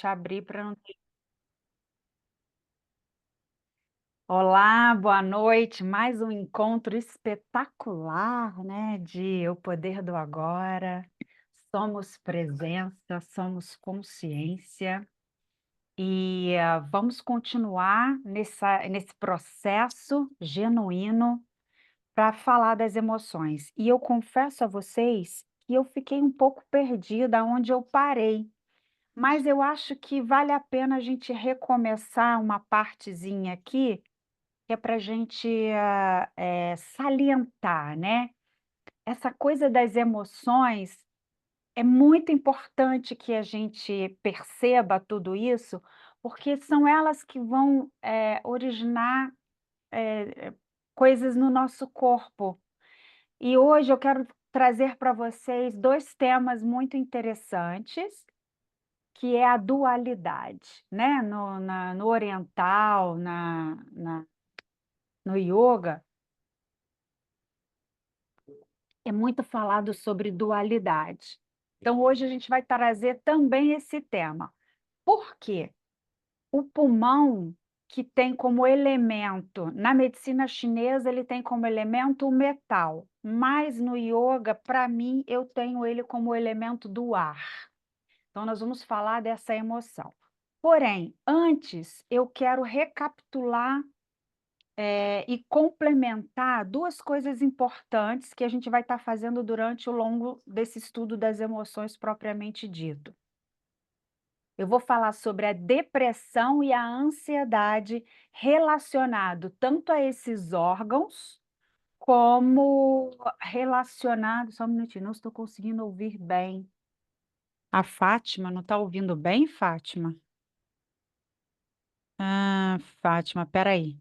Abrir para não ter. Olá, boa noite. Mais um encontro espetacular, né? De O Poder do Agora. Somos presença, somos consciência e vamos continuar nesse processo genuíno para falar das emoções. E eu confesso a vocês que eu fiquei um pouco perdida onde eu parei. Mas eu acho que vale a pena a gente recomeçar uma partezinha aqui, que é para a gente salientar, né? Essa coisa das emoções é muito importante que a gente perceba tudo isso, porque são elas que vão originar coisas no nosso corpo. E hoje eu quero trazer para vocês dois temas muito interessantes, que é a dualidade, né? No oriental, no yoga, é muito falado sobre dualidade. Então, hoje a gente vai trazer também esse tema. Por quê? O pulmão, que tem como elemento, na medicina chinesa, ele tem como elemento o metal, mas no yoga, para mim, eu tenho ele como elemento do ar. Então, nós vamos falar dessa emoção. Porém, antes, eu quero recapitular e complementar duas coisas importantes que a gente vai estar fazendo durante o longo desse estudo das emoções propriamente dito. Eu vou falar sobre a depressão e a ansiedade relacionado tanto a esses órgãos, como relacionado. Só um minutinho, não estou conseguindo ouvir bem. A Fátima, não está ouvindo bem, Fátima? Ah, Fátima, peraí.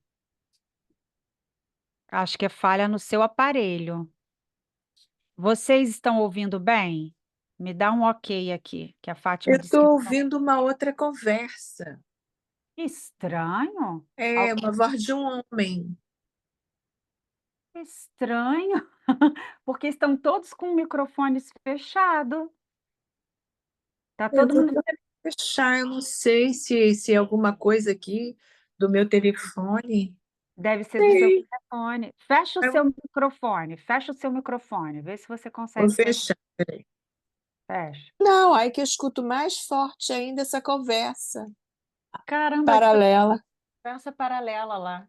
Acho que é falha no seu aparelho. Vocês estão ouvindo bem? Me dá um ok aqui, que a Eu Fátima disse que estou não. ouvindo uma outra conversa. Estranho? É uma voz de um homem. Estranho, porque estão todos com microfones fechados. Tá Eu todo estou mundo. tentando fechar, eu não sei se é alguma coisa aqui do meu telefone. Deve ser do seu Sei. telefone. Fecha o Eu seu microfone, fecha o seu microfone, vê se você vou consegue fechar. fechar, peraí. Fecha. Não, aí que eu escuto mais forte ainda essa conversa Caramba, deve ser paralela. conversa paralela lá.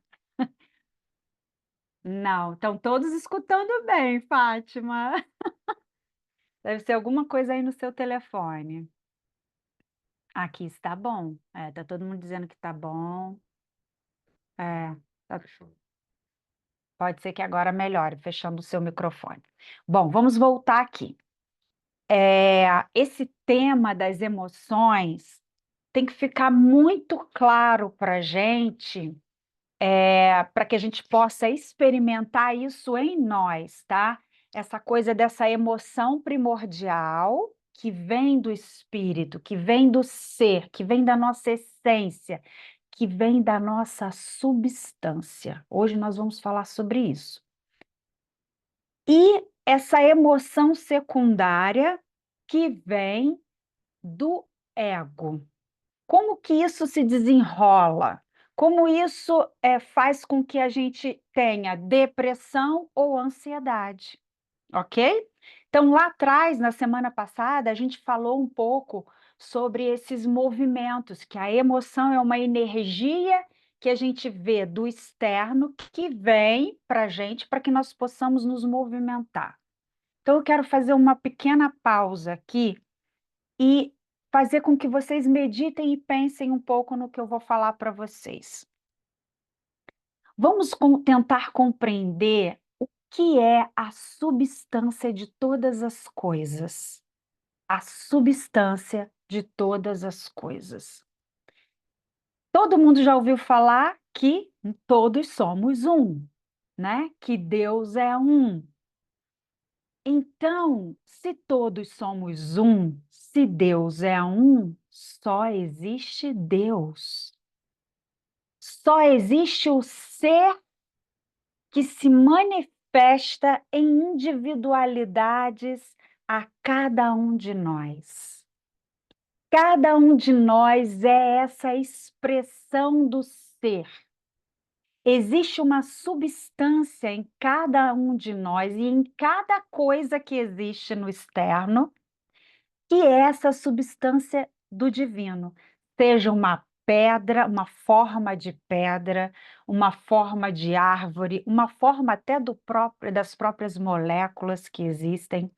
Não, estão todos escutando bem, Fátima. Deve ser alguma coisa aí no seu telefone. Aqui está bom. Tá todo mundo dizendo que está bom. É, tá- pode ser que agora melhore, fechando o seu microfone. Bom, vamos voltar aqui. Esse tema das emoções tem que ficar muito claro para a gente, para que a gente possa experimentar isso em nós, tá? Essa coisa dessa emoção primordial que vem do espírito, que vem do ser, que vem da nossa essência, que vem da nossa substância. Hoje nós vamos falar sobre isso. E essa emoção secundária que vem do ego. Como que isso se desenrola? Como isso faz com que a gente tenha depressão ou ansiedade, ok? Então, lá atrás, na semana passada, a gente falou um pouco sobre esses movimentos, que a emoção é uma energia que a gente vê do externo que vem para a gente para que nós possamos nos movimentar. Então, eu quero fazer uma pequena pausa aqui e fazer com que vocês meditem e pensem um pouco no que eu vou falar para vocês. Vamos tentar compreender o que é a substância de todas as coisas. A substância de todas as coisas. Todo mundo já ouviu falar que todos somos um, né? Que Deus é um. Então, se todos somos um, se Deus é um, só existe Deus. Só existe o ser que se manifesta em individualidades a cada um de nós. Cada um de nós é essa expressão do ser. Existe uma substância em cada um de nós e em cada coisa que existe no externo, que é essa substância do divino. Seja uma pedra, uma forma de pedra, uma forma de árvore, uma forma até das próprias moléculas que existem.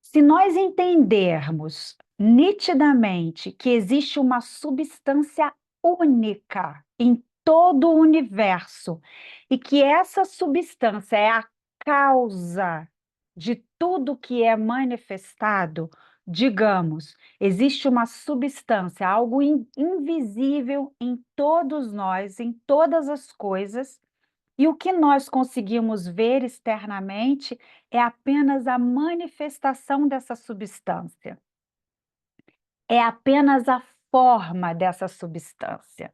Se nós entendermos nitidamente que existe uma substância única em todo o universo e que essa substância é a causa de tudo que é manifestado, digamos, existe uma substância, algo invisível em todos nós, em todas as coisas, e o que nós conseguimos ver externamente é apenas a manifestação dessa substância, é apenas a forma dessa substância.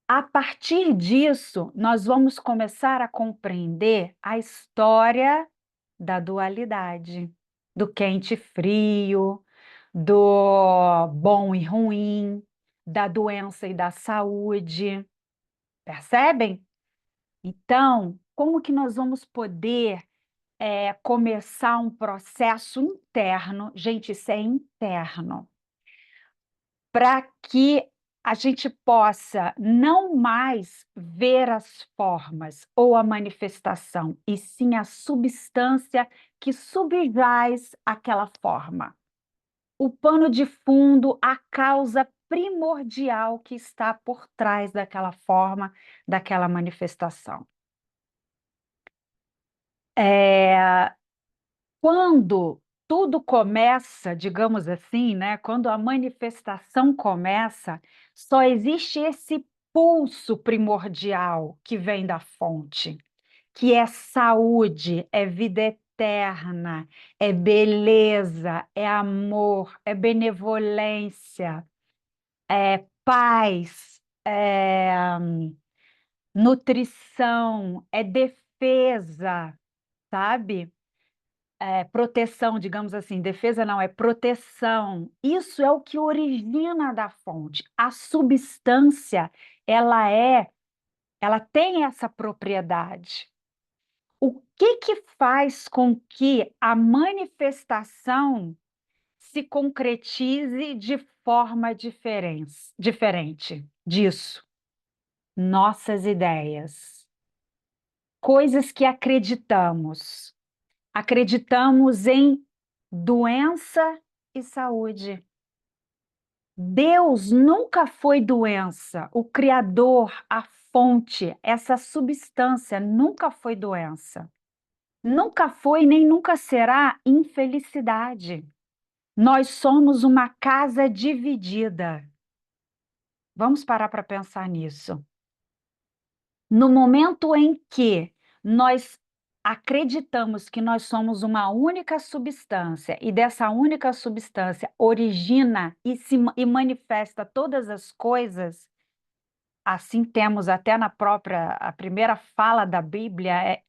A partir disso, nós vamos começar a compreender a história da dualidade, do quente e frio, do bom e ruim, da doença e da saúde. Percebem? Então, como que nós vamos poder começar um processo interno? Gente, isso é interno, para que a gente possa não mais ver as formas ou a manifestação, e sim a substância que subjaz aquela forma. O pano de fundo, a causa primordial que está por trás daquela forma, daquela manifestação. Quando tudo começa, digamos assim, né? Quando a manifestação começa, só existe esse pulso primordial que vem da fonte, que é saúde, é vida eterna, é beleza, é amor, é benevolência, é paz, é nutrição, é defesa, sabe? Proteção, digamos assim, defesa não, é proteção. Isso é o que origina da fonte. A substância, ela tem essa propriedade. O que que faz com que a manifestação se concretize de forma diferente disso? Nossas ideias, coisas que acreditamos. Acreditamos em doença e saúde. Deus nunca foi doença. O Criador, a fonte, essa substância nunca foi doença. Nunca foi nem nunca será infelicidade. Nós somos uma casa dividida. Vamos parar para pensar nisso. No momento em que nós acreditamos que nós somos uma única substância e dessa única substância origina e manifesta todas as coisas, assim temos até a primeira fala da Bíblia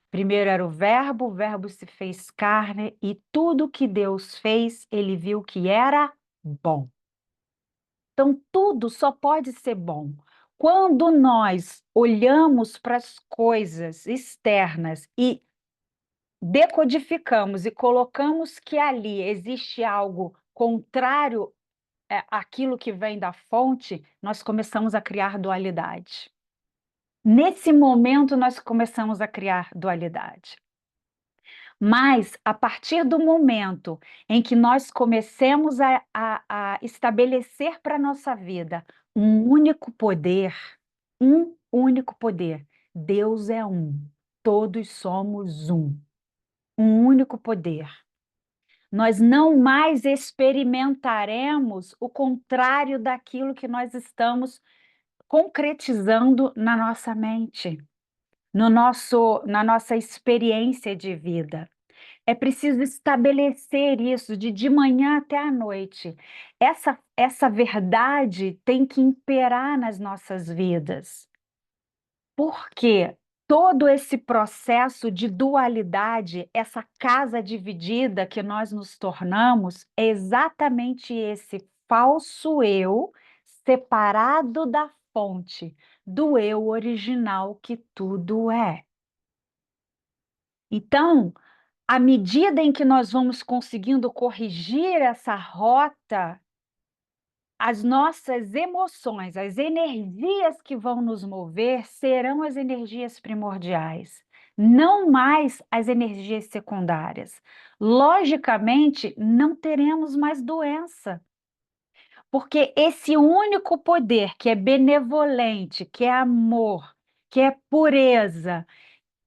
primeiro era o verbo se fez carne e tudo que Deus fez, ele viu que era bom. Então, tudo só pode ser bom. Quando nós olhamos para as coisas externas e decodificamos e colocamos que ali existe algo contrário àquilo que vem da fonte, nós começamos a criar dualidade. Nesse momento, nós começamos a criar dualidade. Mas, a partir do momento em que nós comecemos a estabelecer para a nossa vida um único poder, Deus é um, todos somos um único poder. Nós não mais experimentaremos o contrário daquilo que nós estamos concretizando na nossa mente, na nossa experiência de vida. É preciso estabelecer isso de manhã até à noite. Essa verdade tem que imperar nas nossas vidas. Por quê? todo esse processo de dualidade, essa casa dividida que nós nos tornamos, é exatamente esse falso eu separado da fonte, do eu original que tudo é. Então, à medida em que nós vamos conseguindo corrigir essa rota, as nossas emoções, as energias que vão nos mover serão as energias primordiais, não mais as energias secundárias. Logicamente, não teremos mais doença, porque esse único poder que é benevolente, que é amor, que é pureza,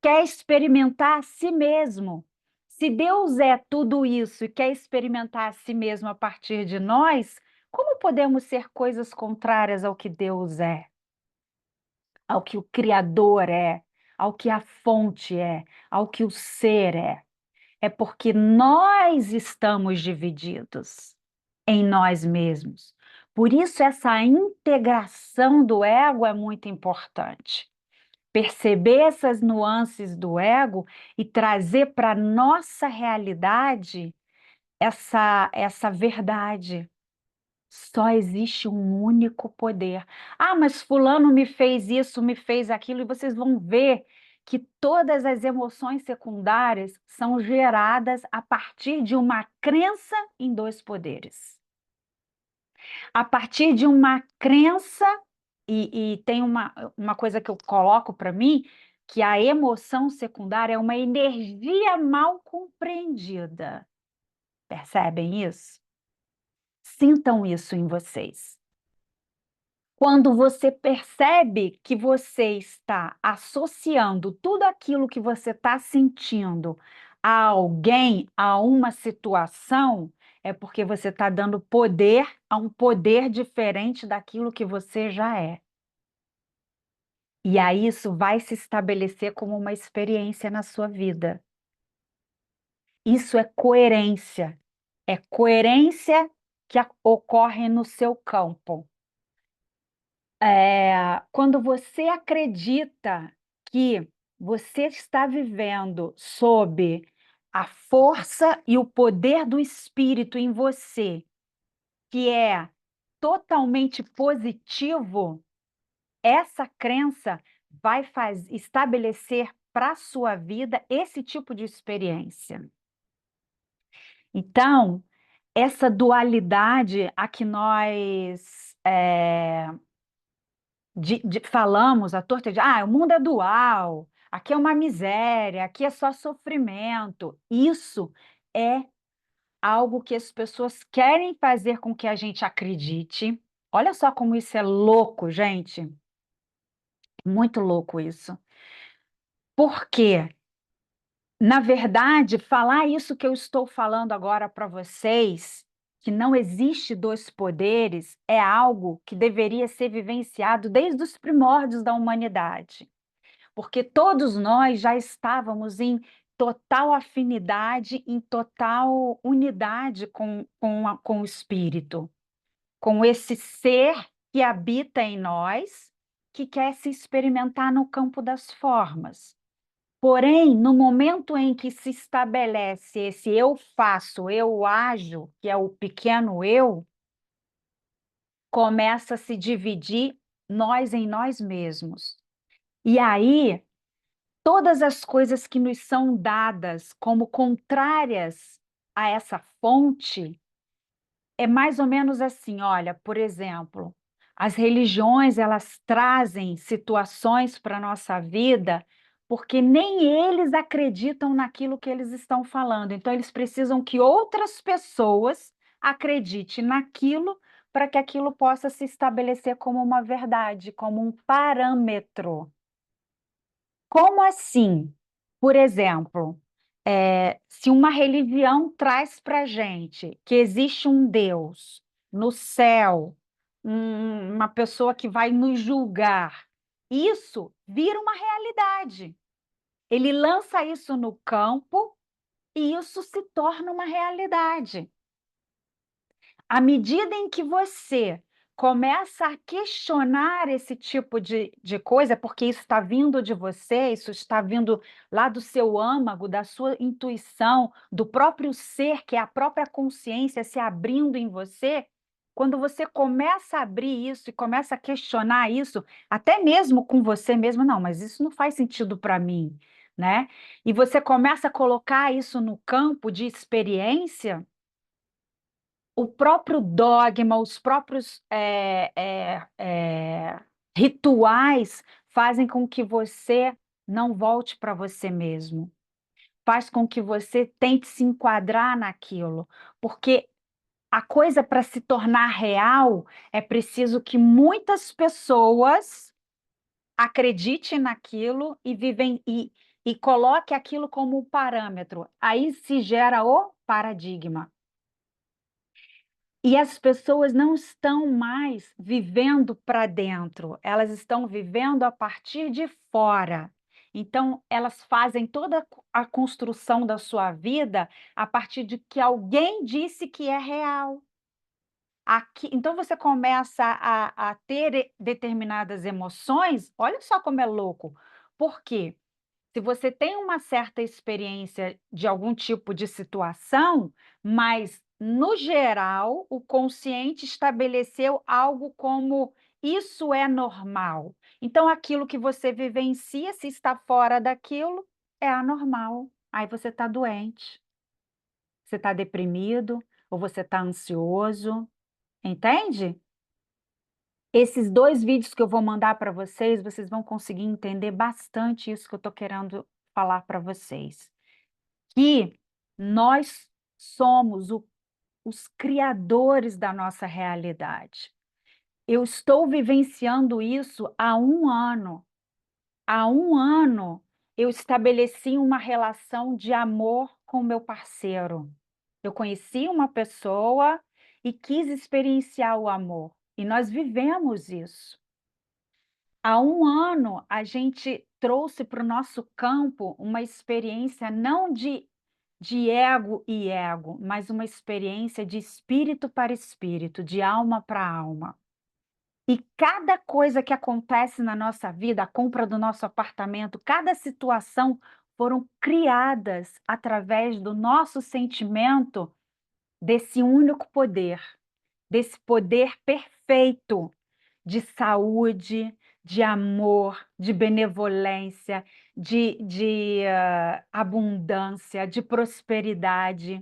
quer experimentar a si mesmo. Se Deus é tudo isso e quer experimentar a si mesmo a partir de nós, como podemos ser coisas contrárias ao que Deus é, ao que o Criador é, ao que a fonte é, ao que o ser é? É porque nós estamos divididos em nós mesmos. Por isso, essa integração do ego é muito importante. Perceber essas nuances do ego e trazer para a nossa realidade essa verdade. Só existe um único poder. Ah, mas fulano me fez isso, me fez aquilo, e vocês vão ver que todas as emoções secundárias são geradas a partir de uma crença em dois poderes. A partir de uma crença, e tem uma coisa que eu coloco para mim, que a emoção secundária é uma energia mal compreendida. Percebem isso? Sintam isso em vocês. Quando você percebe que você está associando tudo aquilo que você está sentindo a alguém, a uma situação, é porque você está dando poder a um poder diferente daquilo que você já é. E aí isso vai se estabelecer como uma experiência na sua vida. Isso é coerência. É coerência que ocorre no seu campo. Quando você acredita que você está vivendo sob a força e o poder do espírito em você, que é totalmente positivo, essa crença vai estabelecer para a sua vida esse tipo de experiência. Então, essa dualidade a que nós falamos, a torta de, o mundo é dual, aqui é uma miséria, aqui é só sofrimento. Isso é algo que as pessoas querem fazer com que a gente acredite. Olha só como isso é louco, gente. Muito louco isso. Por quê? Na verdade, falar isso que eu estou falando agora para vocês, que não existe dois poderes, é algo que deveria ser vivenciado desde os primórdios da humanidade. Porque todos nós já estávamos em total afinidade, em total unidade com o Espírito, com esse ser que habita em nós, que quer se experimentar no campo das formas. Porém, no momento em que se estabelece esse eu faço, eu ajo, que é o pequeno eu, começa a se dividir nós em nós mesmos. E aí, todas as coisas que nos são dadas como contrárias a essa fonte, é mais ou menos assim, olha, por exemplo, as religiões, elas trazem situações para a nossa vida porque nem eles acreditam naquilo que eles estão falando. Então, eles precisam que outras pessoas acreditem naquilo para que aquilo possa se estabelecer como uma verdade, como um parâmetro. Como assim? Por exemplo, se uma religião traz para a gente que existe um Deus no céu, uma pessoa que vai nos julgar, isso vira uma realidade. Ele lança isso no campo e isso se torna uma realidade. À medida em que você começa a questionar esse tipo de coisa, porque isso está vindo de você, isso está vindo lá do seu âmago, da sua intuição, do próprio ser, que é a própria consciência se abrindo em você. Quando você começa a abrir isso e começa a questionar isso, até mesmo com você mesmo, não, mas isso não faz sentido para mim, né? E você começa a colocar isso no campo de experiência, o próprio dogma, os próprios rituais fazem com que você não volte para você mesmo, faz com que você tente se enquadrar naquilo, porque a coisa para se tornar real é preciso que muitas pessoas acreditem naquilo e vivem e coloque aquilo como um parâmetro. Aí se gera o paradigma. E as pessoas não estão mais vivendo para dentro, elas estão vivendo a partir de fora. Então, elas fazem toda a construção da sua vida a partir de que alguém disse que é real. Aqui, então, você começa a ter determinadas emoções, olha só como é louco. Por quê? Se você tem uma certa experiência de algum tipo de situação, mas, no geral, o consciente estabeleceu algo como isso é normal. Então, aquilo que você vivencia, se está fora daquilo, é anormal. Aí você está doente, você está deprimido, ou você está ansioso, entende? Esses dois vídeos que eu vou mandar para vocês, vocês vão conseguir entender bastante isso que eu estou querendo falar para vocês. Que nós somos os criadores da nossa realidade. Eu estou vivenciando isso há um ano. Há um ano eu estabeleci uma relação de amor com meu parceiro. Eu conheci uma pessoa e quis experienciar o amor. E nós vivemos isso. Há um ano, a gente trouxe para o nosso campo uma experiência não de ego e ego, mas uma experiência de espírito para espírito, de alma para alma. E cada coisa que acontece na nossa vida, a compra do nosso apartamento, cada situação foram criadas através do nosso sentimento desse único poder, desse poder perfeito de saúde, de amor, de benevolência, de abundância, de prosperidade.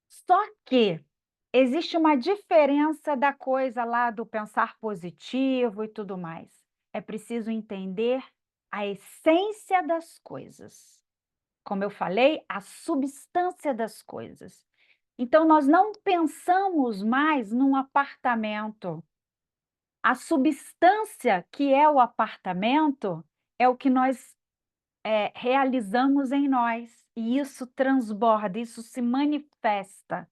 Só que existe uma diferença da coisa lá do pensar positivo e tudo mais. É preciso entender a essência das coisas. Como eu falei, a substância das coisas. Então, nós não pensamos mais num apartamento. A substância que é o apartamento é o que nós realizamos em nós, e isso transborda, isso se manifesta.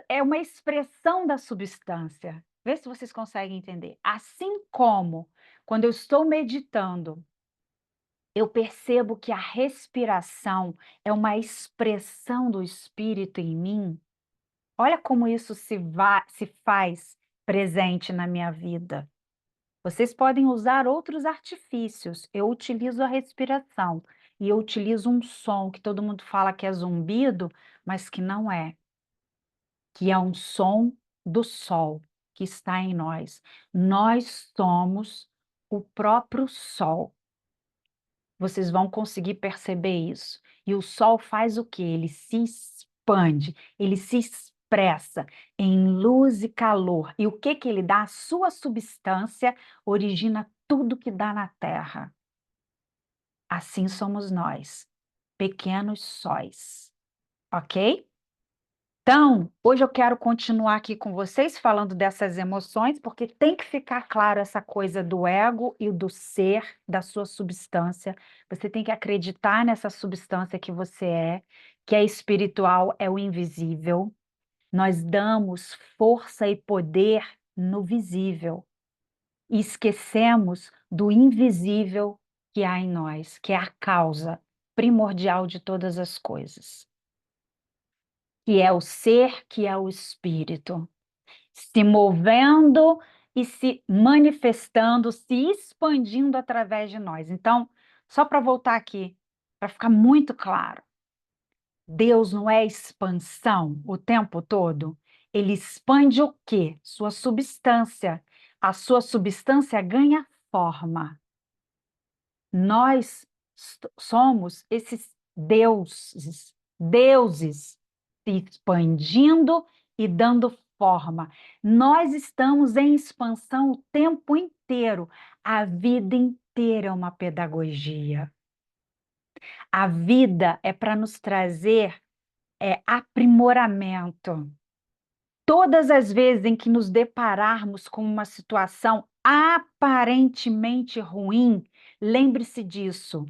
É uma expressão da substância. Vê se vocês conseguem entender. Assim como, quando eu estou meditando, eu percebo que a respiração é uma expressão do espírito em mim. Olha como isso se faz presente na minha vida. Vocês podem usar outros artifícios. Eu utilizo a respiração e eu utilizo um som que todo mundo fala que é zumbido, mas que não é, que é um som do sol que está em nós. Nós somos o próprio sol. Vocês vão conseguir perceber isso. E o sol faz o quê? Ele se expande, ele se expressa em luz e calor. E o que que ele dá? A sua substância origina tudo que dá na Terra. Assim somos nós, pequenos sóis, ok? Então, hoje eu quero continuar aqui com vocês falando dessas emoções, porque tem que ficar claro essa coisa do ego e do ser, da sua substância. Você tem que acreditar nessa substância que é espiritual, é o invisível. Nós damos força e poder no visível e esquecemos do invisível que há em nós, que é a causa primordial de todas as coisas. que é o ser, que é o espírito, se movendo e se manifestando, se expandindo através de nós. Então, só para voltar aqui, para ficar muito claro, Deus não é expansão o tempo todo? Ele expande o quê? Sua substância. A sua substância ganha forma. Nós somos esses deuses se expandindo e dando forma. Nós estamos em expansão o tempo inteiro. A vida inteira é uma pedagogia. A vida é para nos trazer aprimoramento. Todas as vezes em que nos depararmos com uma situação aparentemente ruim, lembre-se disso.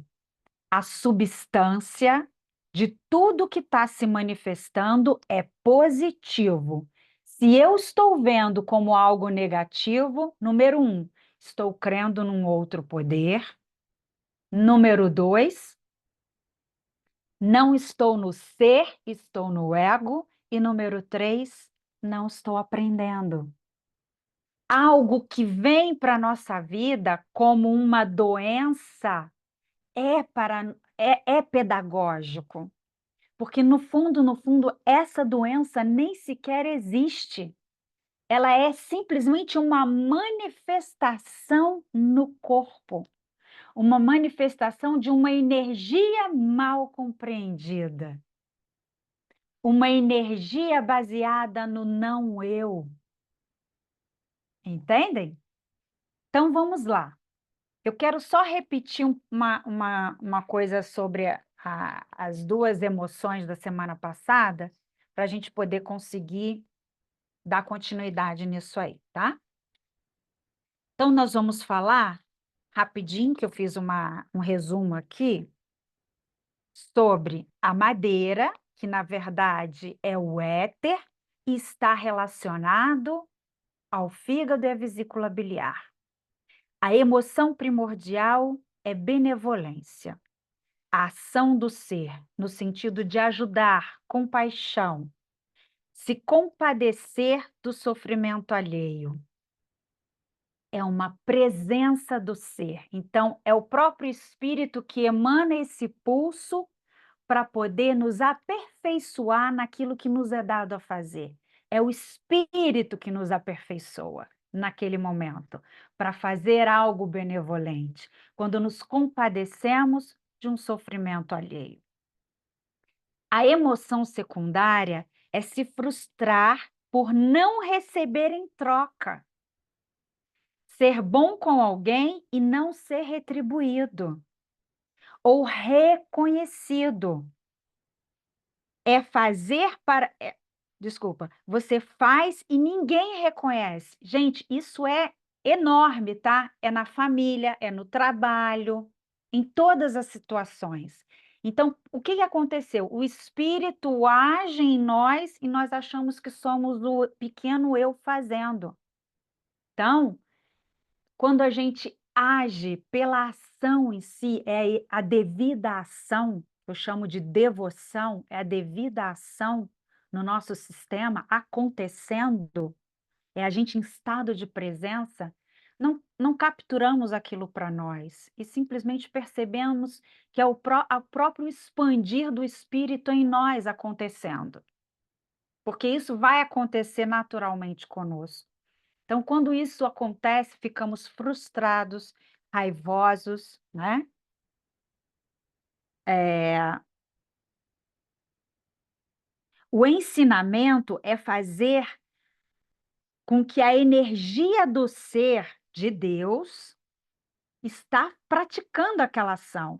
A substância de tudo que está se manifestando é positivo. Se eu estou vendo como algo negativo, número um, estou crendo num outro poder. Número dois, não estou no ser, estou no ego. E número três, não estou aprendendo. Algo que vem para a nossa vida como uma doença é pedagógico, porque no fundo, essa doença nem sequer existe. Ela é simplesmente uma manifestação no corpo, uma manifestação de uma energia mal compreendida, uma energia baseada no não eu. Entendem? Então vamos lá. Eu quero só repetir uma coisa sobre as duas emoções da semana passada, para a gente poder conseguir dar continuidade nisso aí, tá? Então, nós vamos falar rapidinho, que eu fiz um resumo aqui, sobre a madeira, que na verdade é o éter, e está relacionado ao fígado e à vesícula biliar. A emoção primordial é benevolência. A ação do ser, no sentido de ajudar, compaixão, se compadecer do sofrimento alheio. É uma presença do ser. Então, é o próprio espírito que emana esse pulso para poder nos aperfeiçoar naquilo que nos é dado a fazer. É o espírito que nos aperfeiçoa naquele momento, para fazer algo benevolente, quando nos compadecemos de um sofrimento alheio. A emoção secundária é se frustrar por não receber em troca. Ser bom com alguém e não ser retribuído ou reconhecido. É fazer para. Desculpa, você faz e ninguém reconhece. Gente, isso é enorme, tá? É na família, é no trabalho, em todas as situações. Então, o que aconteceu? O espírito age em nós e nós achamos que somos o pequeno eu fazendo. Então, quando a gente age pela ação em si, é a devida ação, eu chamo de devoção, é a devida ação no nosso sistema acontecendo, é a gente em estado de presença, não capturamos aquilo para nós e simplesmente percebemos que é o próprio expandir do espírito em nós acontecendo, porque isso vai acontecer naturalmente conosco. Então, quando isso acontece, ficamos frustrados, raivosos, né? O ensinamento é fazer com que a energia do ser de Deus está praticando aquela ação.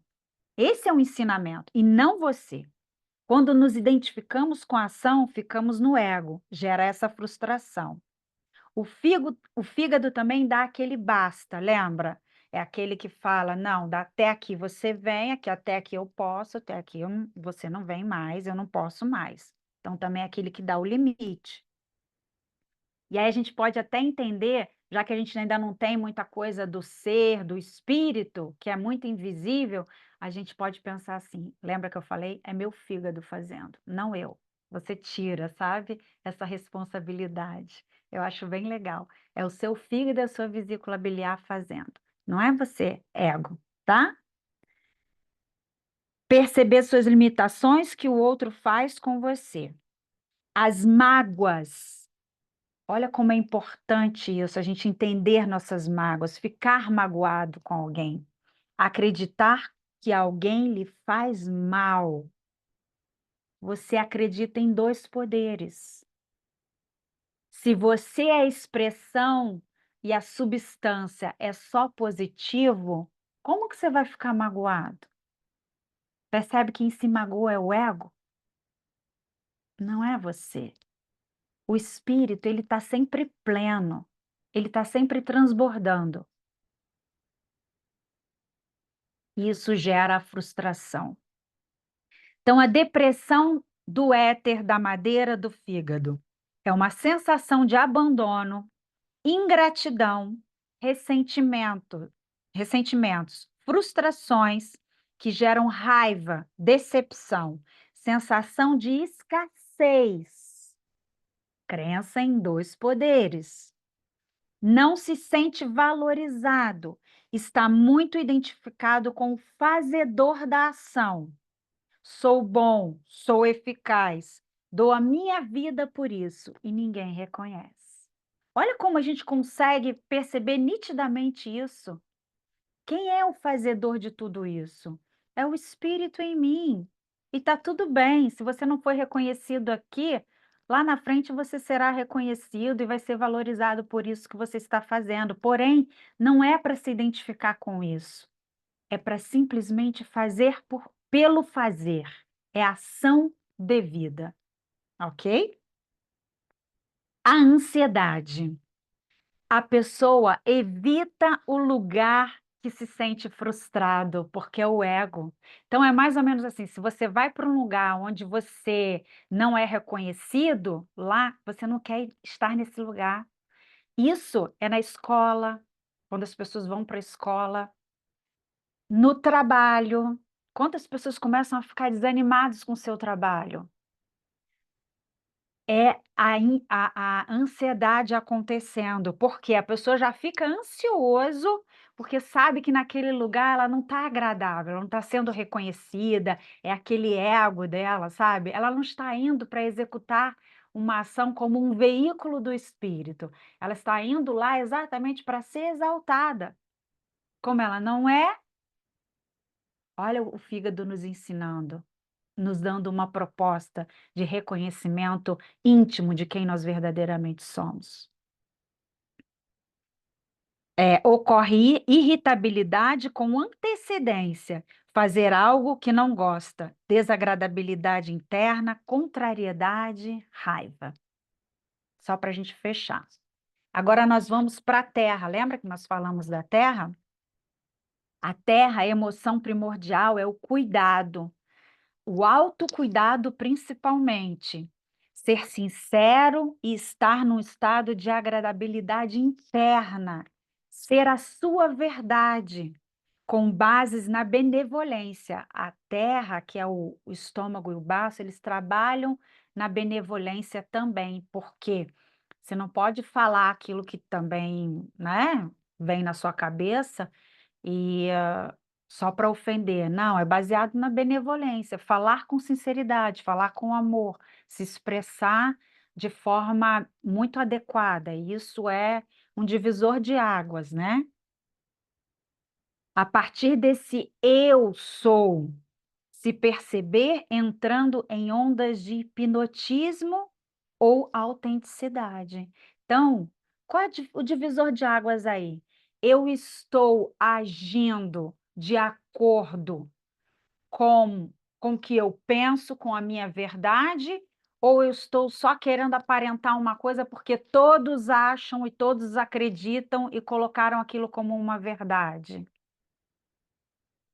Esse é o ensinamento, e não você. Quando nos identificamos com a ação, ficamos no ego, gera essa frustração. O fígado também dá aquele basta, lembra? É aquele que fala, não, até aqui você vem, aqui, até aqui eu posso, até aqui você não vem mais, eu não posso mais. Então, também é aquele que dá o limite. E aí a gente pode até entender, já que a gente ainda não tem muita coisa do ser, do espírito, que é muito invisível, a gente pode pensar assim, lembra que eu falei? É meu fígado fazendo, não eu. você tira, sabe? Essa responsabilidade. Eu acho bem legal. É o seu fígado e a sua vesícula biliar fazendo. Não é você, ego, tá? Perceber suas limitações que o outro faz com você. As mágoas. Olha como é importante isso, a gente entender nossas mágoas, ficar magoado com alguém, acreditar que alguém lhe faz mal. Você acredita em dois poderes. Se você é a expressão e a substância é só positivo, como que você vai ficar magoado? Percebe que quem se magoa é o ego? Não é você. O espírito, ele está sempre pleno, ele está sempre transbordando. E isso gera a frustração. Então, a depressão do éter, da madeira, do fígado, é uma sensação de abandono, ingratidão, ressentimentos, frustrações que geram raiva, decepção, sensação de escassez, crença em dois poderes. Não se sente valorizado, está muito identificado com o fazedor da ação. Sou bom, sou eficaz, dou a minha vida por isso e ninguém reconhece. Olha como a gente consegue perceber nitidamente isso. Quem é o fazedor de tudo isso? É o Espírito em mim. E está tudo bem, se você não foi reconhecido aqui, lá na frente você será reconhecido e vai ser valorizado por isso que você está fazendo. Porém, não é para se identificar com isso, é para simplesmente fazer pelo fazer. É ação devida, ok? A ansiedade. A pessoa evita o lugar que se sente frustrado, porque é o ego. Então, é mais ou menos assim: se você vai para um lugar onde você não é reconhecido, lá você não quer estar nesse lugar. Isso é na escola, quando as pessoas vão para a escola, no trabalho. Quantas pessoas começam a ficar desanimadas com o seu trabalho? É a ansiedade acontecendo, porque a pessoa já fica ansioso, porque sabe que naquele lugar ela não está agradável, ela não está sendo reconhecida, é aquele ego dela, sabe? Ela não está indo para executar uma ação como um veículo do espírito, ela está indo lá exatamente para ser exaltada. Como ela não é, olha o fígado nos ensinando, nos dando uma proposta de reconhecimento íntimo de quem nós verdadeiramente somos. Ocorre irritabilidade com antecedência, fazer algo que não gosta, desagradabilidade interna, contrariedade, raiva. Só para a gente fechar. Agora nós vamos para a terra. Lembra que nós falamos da terra? A terra, a emoção primordial é o cuidado. O autocuidado, principalmente. Ser sincero e estar num estado de agradabilidade interna. Ser a sua verdade, com bases na benevolência. A terra, que é o estômago e o baço, eles trabalham na benevolência também, porque você não pode falar aquilo que também, né, vem na sua cabeça e só para ofender. Não, é baseado na benevolência, falar com sinceridade, falar com amor, se expressar de forma muito adequada. E isso é um divisor de águas, né? A partir desse eu sou, se perceber entrando em ondas de hipnotismo ou autenticidade. Então, qual é o divisor de águas aí? Eu estou agindo de acordo com, com o que eu penso, com a minha verdade, ou eu estou só querendo aparentar uma coisa porque todos acham e todos acreditam e colocaram aquilo como uma verdade?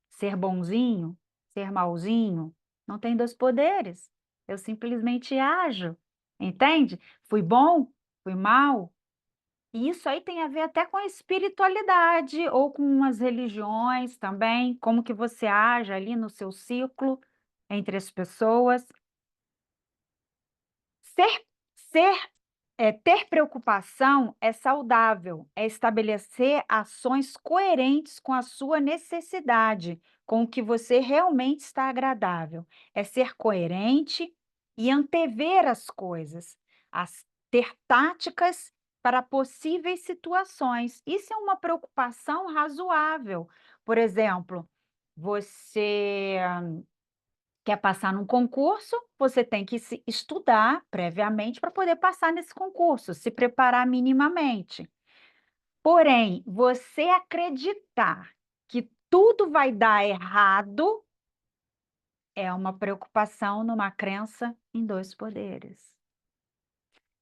Ser bonzinho, ser malzinho, não tem dois poderes. Eu simplesmente ajo, entende? Fui bom, fui mal. E isso aí tem a ver até com a espiritualidade ou com as religiões também, como que você age ali no seu ciclo entre as pessoas. Ser, ser ter preocupação é saudável, é estabelecer ações coerentes com a sua necessidade, com o que você realmente está agradável. É ser coerente e antever as coisas, ter táticas para possíveis situações. Isso é uma preocupação razoável. Por exemplo, você quer passar num concurso, você tem que se estudar previamente para poder passar nesse concurso, se preparar minimamente. Porém, você acreditar que tudo vai dar errado é uma preocupação numa crença em dois poderes.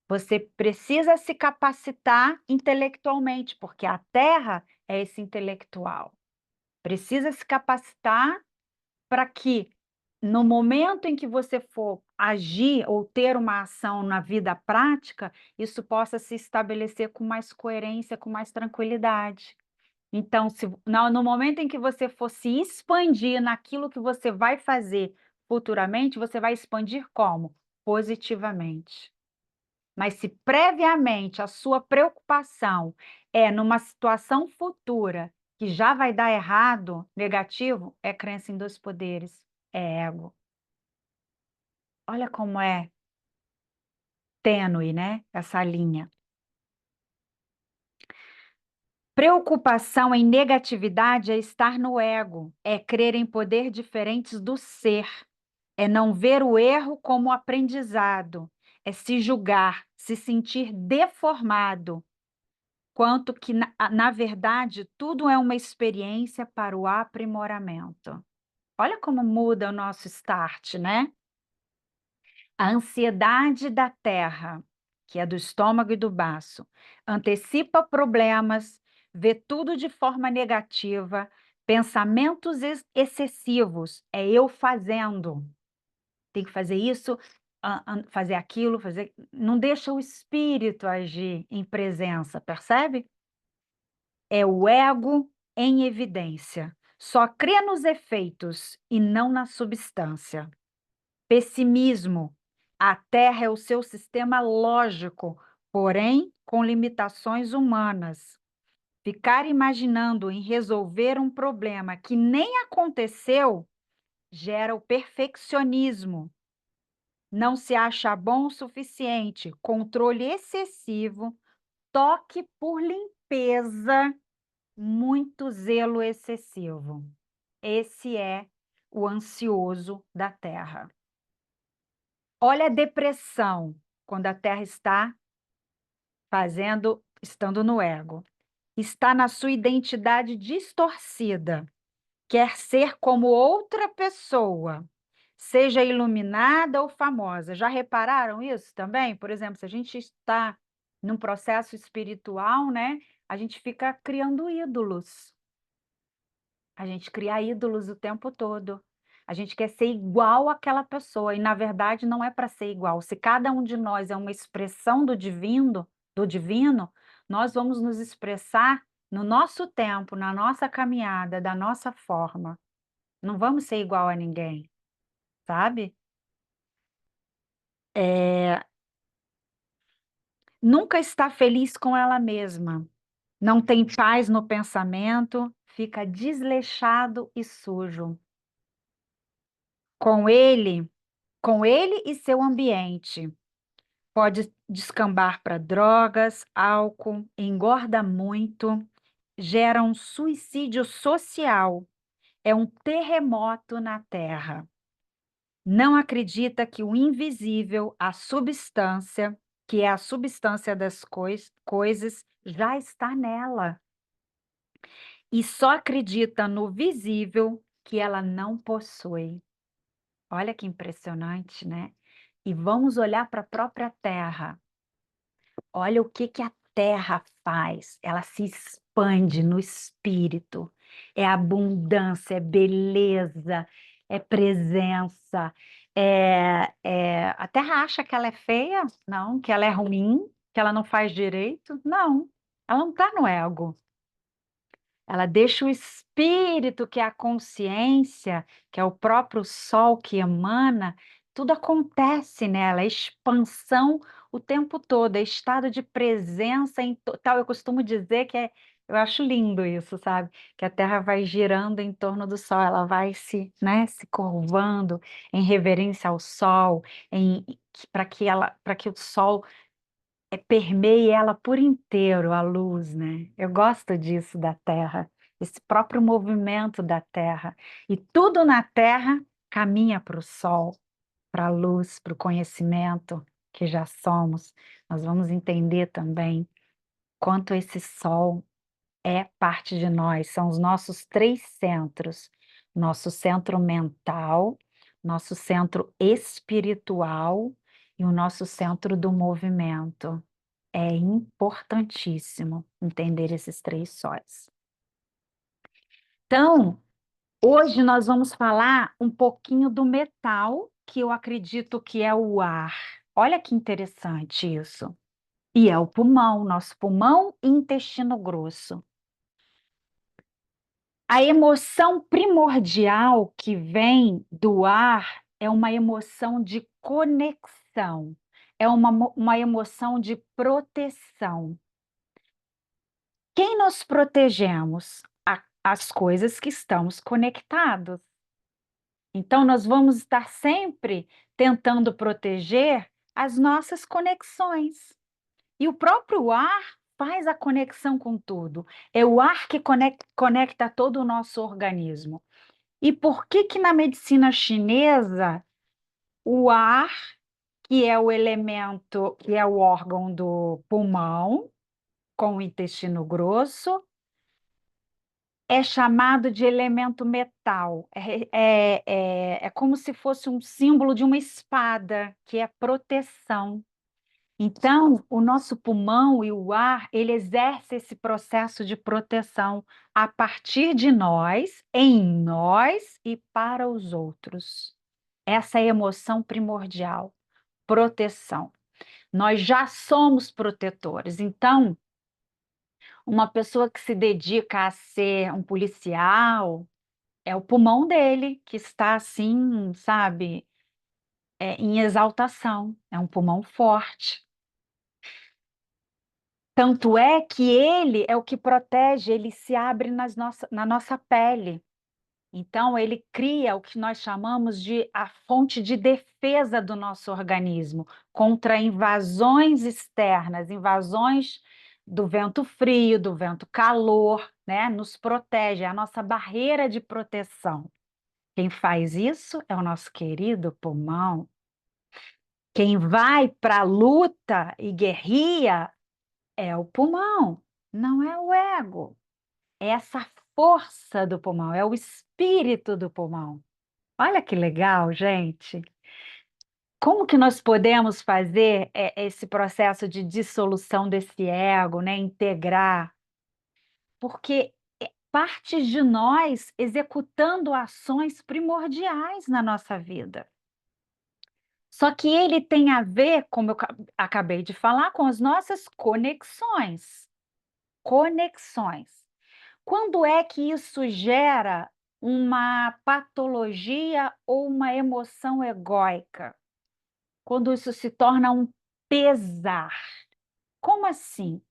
Você precisa se capacitar intelectualmente, porque a Terra é esse intelectual. Precisa se capacitar para que, no momento em que você for agir ou ter uma ação na vida prática, isso possa se estabelecer com mais coerência, com mais tranquilidade. Então, no momento em que você for se expandir naquilo que você vai fazer futuramente, você vai expandir como? Positivamente. Mas se previamente a sua preocupação é numa situação futura que já vai dar errado, negativo, é crença em dois poderes, é ego. Olha como é tênue, né, essa linha. Preocupação em negatividade é estar no ego, é crer em poder diferentes do ser, é não ver o erro como aprendizado, é se julgar, se sentir deformado, quanto que, na verdade, tudo é uma experiência para o aprimoramento. Olha como muda o nosso start, né? A ansiedade da terra, que é do estômago e do baço, antecipa problemas, vê tudo de forma negativa, pensamentos excessivos, é eu fazendo. Tem que fazer isso, fazer aquilo, fazer. Não deixa o espírito agir em presença, percebe? É o ego em evidência. Só crê nos efeitos e não na substância. Pessimismo. A Terra é o seu sistema lógico, porém com limitações humanas. Ficar imaginando em resolver um problema que nem aconteceu gera o perfeccionismo. Não se acha bom o suficiente, controle excessivo, toque por limpeza, muito zelo excessivo. Esse é o ansioso da Terra. Olha a depressão, quando a Terra está estando no ego. Está na sua identidade distorcida. Quer ser como outra pessoa, seja iluminada ou famosa. Já repararam isso também? Por exemplo, se a gente está num processo espiritual, né? A gente fica criando ídolos. A gente cria ídolos o tempo todo. A gente quer ser igual àquela pessoa e, na verdade, não é para ser igual. Se cada um de nós é uma expressão do divino, nós vamos nos expressar no nosso tempo, na nossa caminhada, da nossa forma. Não vamos ser igual a ninguém, sabe? Nunca está feliz com ela mesma. Não tem paz no pensamento, fica desleixado e sujo. Com ele, com ele e seu ambiente. Pode descambar para drogas, álcool, engorda muito, gera um suicídio social, é um terremoto na Terra. Não acredita que o invisível, a substância, que é a substância das coisas, já está nela. E só acredita no visível que ela não possui. Olha que impressionante, né? E vamos olhar para a própria Terra. Olha o que a Terra faz. Ela se expande no espírito. É abundância, é beleza, é presença. A Terra acha que ela é feia? Não. Que ela é ruim? Que ela não faz direito? Não. Ela não está no ego. Ela deixa o espírito, que é a consciência, que é o próprio sol que emana, tudo acontece nela, é expansão o tempo todo, é estado de presença em tal. Eu costumo dizer que eu acho lindo isso, sabe? Que a Terra vai girando em torno do Sol, ela vai se curvando em reverência ao Sol, para que o Sol permeie ela por inteiro, a luz, né? Eu gosto disso da Terra, esse próprio movimento da Terra. E tudo na Terra caminha para o Sol, para a luz, para o conhecimento que já somos. Nós vamos entender também quanto esse Sol é parte de nós, são os nossos três centros: nosso centro mental, nosso centro espiritual e o nosso centro do movimento. É importantíssimo entender esses três sóis. Então, hoje nós vamos falar um pouquinho do metal, que eu acredito que é o ar. Olha que interessante isso. E é o pulmão, nosso pulmão e intestino grosso. A emoção primordial que vem do ar é uma emoção de conexão, é uma emoção de proteção. Quem nós protegemos? As coisas que estamos conectados. Então, nós vamos estar sempre tentando proteger as nossas conexões. E o próprio ar faz a conexão com tudo. É o ar que conecta todo o nosso organismo. E por que que na medicina chinesa o ar, que é o elemento, que é o órgão do pulmão, com o intestino grosso, é chamado de elemento metal? É como se fosse um símbolo de uma espada, que é proteção. Então, o nosso pulmão e o ar, ele exerce esse processo de proteção a partir de nós, em nós e para os outros. Essa é a emoção primordial, proteção. Nós já somos protetores. Então, uma pessoa que se dedica a ser um policial, é o pulmão dele que está assim, sabe, em exaltação. É um pulmão forte. Tanto é que ele é o que protege, ele se abre na nossa pele. Então, ele cria o que nós chamamos de a fonte de defesa do nosso organismo contra invasões externas, invasões do vento frio, do vento calor, né? Nos protege, é a nossa barreira de proteção. Quem faz isso é o nosso querido pulmão. Quem vai para a luta e guerria é o pulmão, não é o ego. É essa força do pulmão, é o espírito do pulmão. Olha que legal, gente. Como que nós podemos fazer esse processo de dissolução desse ego, né? Integrar? Porque é parte de nós executando ações primordiais na nossa vida. Só que ele tem a ver, como eu acabei de falar, com as nossas conexões. Conexões. Quando é que isso gera uma patologia ou uma emoção egóica? Quando isso se torna um pesar. Como assim?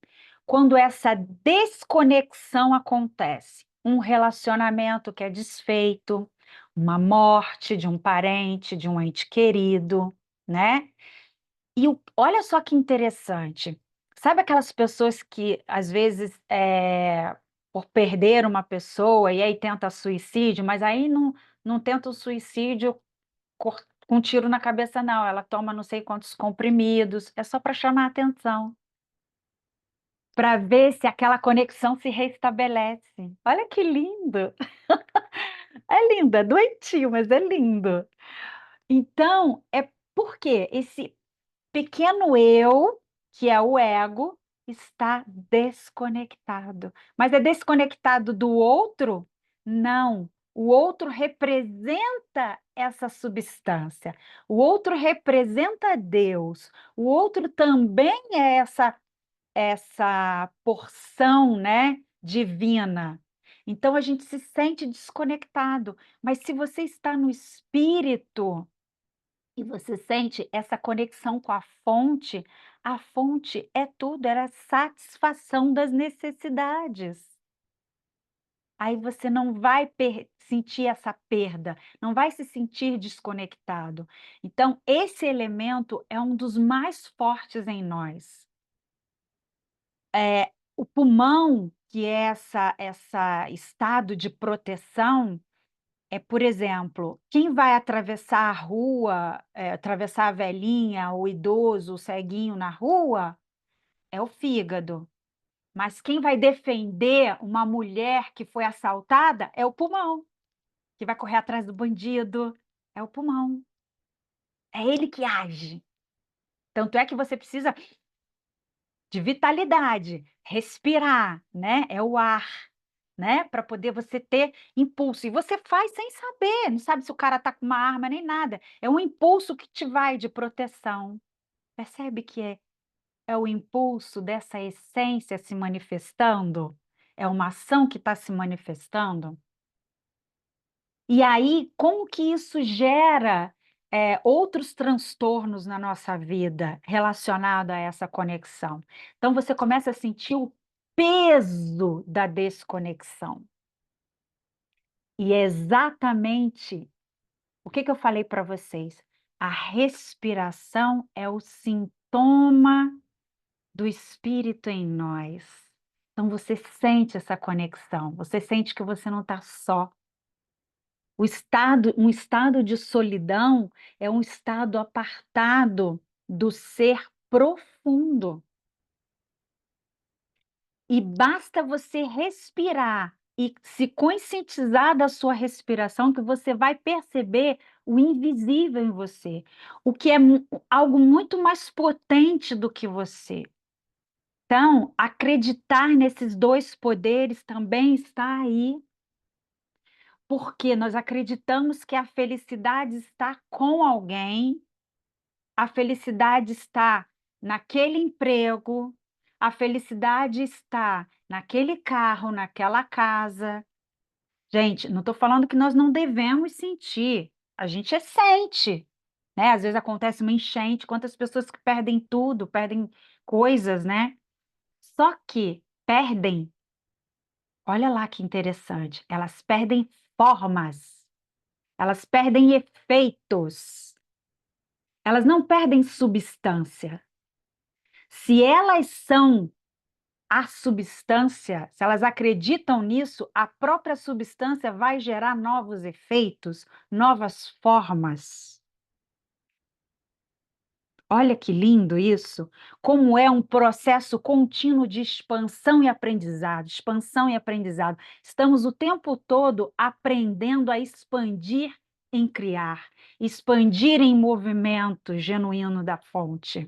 Quando essa desconexão acontece, um relacionamento que é desfeito, uma morte de um parente, de um ente querido, né? E olha só que interessante. Sabe aquelas pessoas que, às vezes, por perder uma pessoa e aí tenta suicídio, mas aí não tenta o suicídio com um tiro na cabeça, não. Ela toma não sei quantos comprimidos, é só para chamar a atenção, para ver se aquela conexão se restabelece. Olha que lindo! É lindo, é doentio, mas é lindo. Então, é porque esse pequeno eu, que é o ego, está desconectado. Mas é desconectado do outro? Não. O outro representa essa substância. O outro representa Deus. O outro também é essa porção, né, divina. Então a gente se sente desconectado. Mas se você está no espírito, E você sente essa conexão com a fonte é tudo, era a satisfação das necessidades. Aí você não vai sentir essa perda, não vai se sentir desconectado. Então, esse elemento é um dos mais fortes em nós. O pulmão, que é essa estado de proteção, por exemplo, quem vai atravessar a rua, atravessar a velhinha, o idoso, o ceguinho na rua, é o fígado. Mas quem vai defender uma mulher que foi assaltada é o pulmão. Que vai correr atrás do bandido é o pulmão. É ele que age. Tanto é que você precisa de vitalidade, respirar, né? É o ar, né? Para poder você ter impulso. E você faz sem saber, não sabe se o cara tá com uma arma nem nada. É um impulso que te vai de proteção. Percebe que é o impulso dessa essência se manifestando? É uma ação que está se manifestando? E aí, como que isso gera outros transtornos na nossa vida relacionado a essa conexão? Então, você começa a sentir o peso da desconexão. E é exatamente o que eu falei para vocês. A respiração é o sintoma do espírito em nós. Então, você sente essa conexão, você sente que você não está só. Um estado de solidão é um estado apartado do ser profundo. E basta você respirar e se conscientizar da sua respiração que você vai perceber o invisível em você, o que é algo muito mais potente do que você. Então, acreditar nesses dois poderes também está aí. Porque nós acreditamos que a felicidade está com alguém, a felicidade está naquele emprego, a felicidade está naquele carro, naquela casa. Gente, não estou falando que nós não devemos sentir, a gente sente, né? Às vezes acontece uma enchente, quantas pessoas que perdem tudo, perdem coisas, né? Só que perdem, olha lá que interessante, elas perdem formas. Elas perdem efeitos, elas não perdem substância. Se elas são a substância, se elas acreditam nisso, a própria substância vai gerar novos efeitos, novas formas. Olha que lindo isso, como é um processo contínuo de expansão e aprendizado, expansão e aprendizado. Estamos o tempo todo aprendendo a expandir em criar, expandir em movimento genuíno da fonte.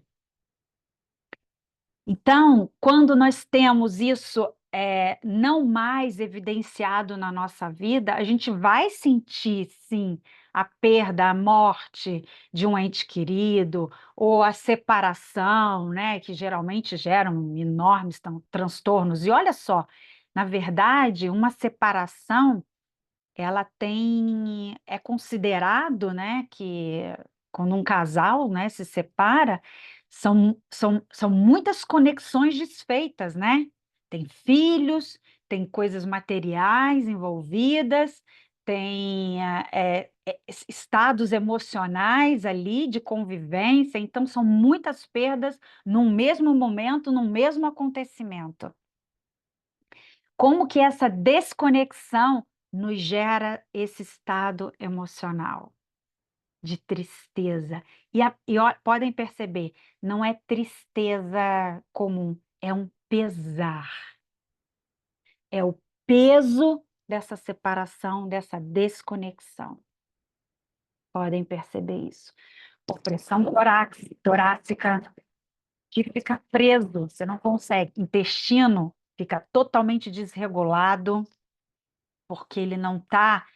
Então, quando nós temos isso não mais evidenciado na nossa vida, a gente vai sentir, sim, a perda, a morte de um ente querido, ou a separação, né, que geralmente geram enormes transtornos. E olha só, na verdade, uma separação ela é considerado, né, que quando um casal, né, se separa, são muitas conexões desfeitas, né? Tem filhos, tem coisas materiais envolvidas, tem estados emocionais ali de convivência, então são muitas perdas num mesmo momento, num mesmo acontecimento. Como que essa desconexão nos gera esse estado emocional de tristeza? Podem perceber, não é tristeza comum, é um pesar. É o peso dessa separação, dessa desconexão. Podem perceber isso. Opressão torácica, que fica preso, você não consegue. Intestino fica totalmente desregulado, porque ele não está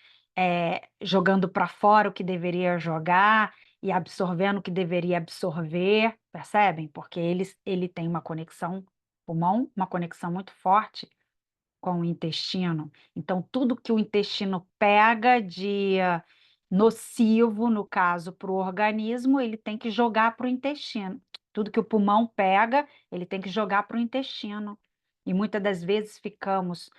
jogando para fora o que deveria jogar e absorvendo o que deveria absorver, percebem? Porque ele tem uma conexão pulmão, uma conexão muito forte com o intestino. Então, tudo que o intestino pega nocivo, no caso, para o organismo, ele tem que jogar para o intestino. Tudo que o pulmão pega, ele tem que jogar para o intestino. E muitas das vezes ficamos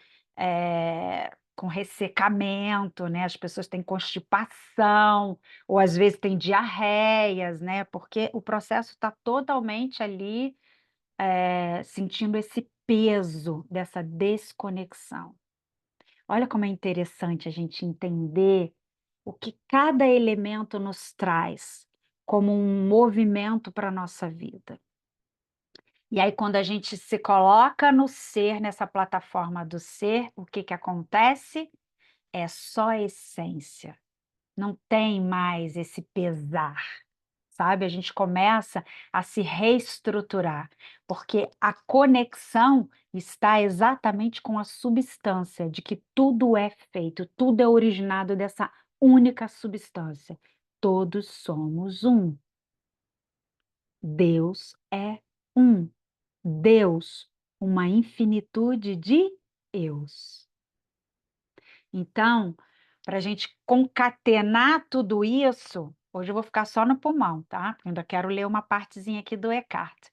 com ressecamento, né? As pessoas têm constipação, ou às vezes têm diarreias, né? Porque o processo está totalmente ali, sentindo esse peso dessa desconexão. Olha como é interessante a gente entender o que cada elemento nos traz como um movimento para a nossa vida. E aí, quando a gente se coloca no ser, nessa plataforma do ser, o que que acontece? É só essência. Não tem mais esse pesar, sabe? A gente começa a se reestruturar, porque a conexão está exatamente com a substância de que tudo é feito, tudo é originado dessa única substância. Todos somos um. Deus é um. Deus, uma infinitude de eus. Então, para a gente concatenar tudo isso, hoje eu vou ficar só no pulmão, tá? Eu ainda quero ler uma partezinha aqui do Eckhart.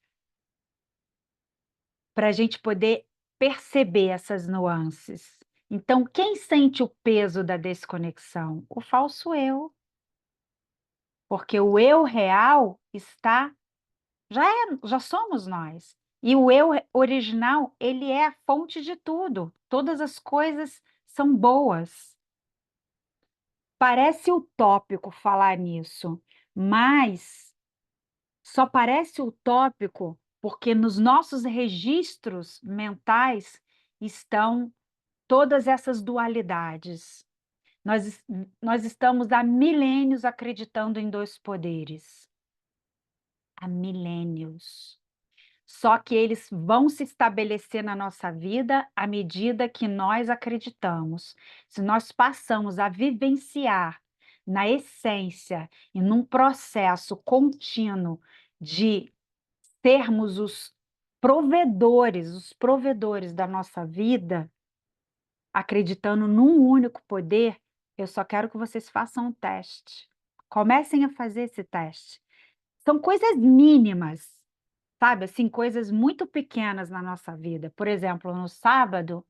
Para a gente poder perceber essas nuances. Então, quem sente o peso da desconexão? O falso eu. Porque o eu real já somos nós. E o eu original, ele é a fonte de tudo. Todas as coisas são boas. Parece utópico falar nisso, mas só parece utópico porque nos nossos registros mentais estão todas essas dualidades. Nós, nós estamos há milênios acreditando em dois poderes. Há milênios. Só que eles vão se estabelecer na nossa vida à medida que nós acreditamos. Se nós passamos a vivenciar na essência e num processo contínuo de sermos os provedores da nossa vida, acreditando num único poder, eu só quero que vocês façam um teste. Comecem a fazer esse teste. São coisas mínimas, sabe, assim, coisas muito pequenas na nossa vida. Por exemplo, no sábado,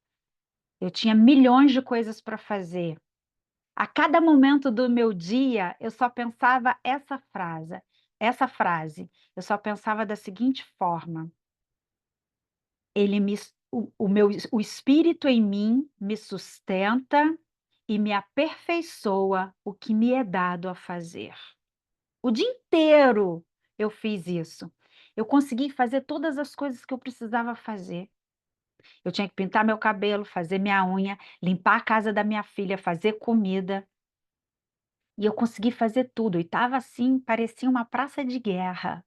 eu tinha milhões de coisas para fazer. A cada momento do meu dia, eu só pensava essa frase. Eu só pensava da seguinte forma: ele me, o espírito em mim me sustenta e me aperfeiçoa o que me é dado a fazer. O dia inteiro eu fiz isso. Eu consegui fazer todas as coisas que eu precisava fazer. Eu tinha que pintar meu cabelo, fazer minha unha, limpar a casa da minha filha, fazer comida. E eu consegui fazer tudo. E estava assim, parecia uma praça de guerra.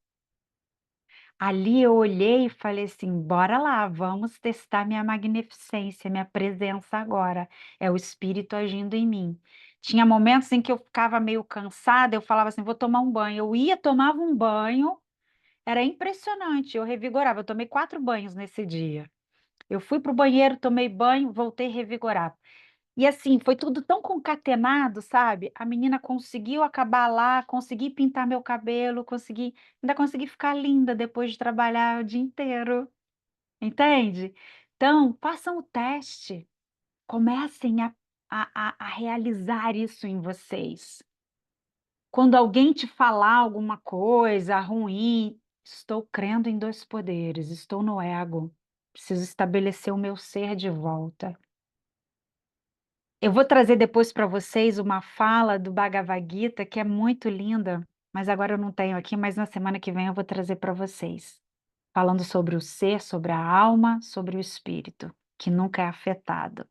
Ali eu olhei e falei assim: bora lá, vamos testar minha magnificência, minha presença agora. É o Espírito agindo em mim. Tinha momentos em que eu ficava meio cansada, eu falava assim: vou tomar um banho. Eu ia, tomava um banho, era impressionante, eu revigorava. Eu tomei 4 banhos nesse dia. Eu fui para o banheiro, tomei banho, voltei revigorada. E assim, foi tudo tão concatenado, sabe? A menina conseguiu acabar lá, consegui pintar meu cabelo, ainda consegui ficar linda depois de trabalhar o dia inteiro, entende? Então, façam o teste, comecem a realizar isso em vocês. Quando alguém te falar alguma coisa ruim, estou crendo em dois poderes, estou no ego, preciso estabelecer o meu ser de volta. Eu vou trazer depois para vocês uma fala do Bhagavad Gita que é muito linda, mas agora eu não tenho aqui, mas na semana que vem eu vou trazer para vocês, falando sobre o ser, sobre a alma, sobre o espírito, que nunca é afetado.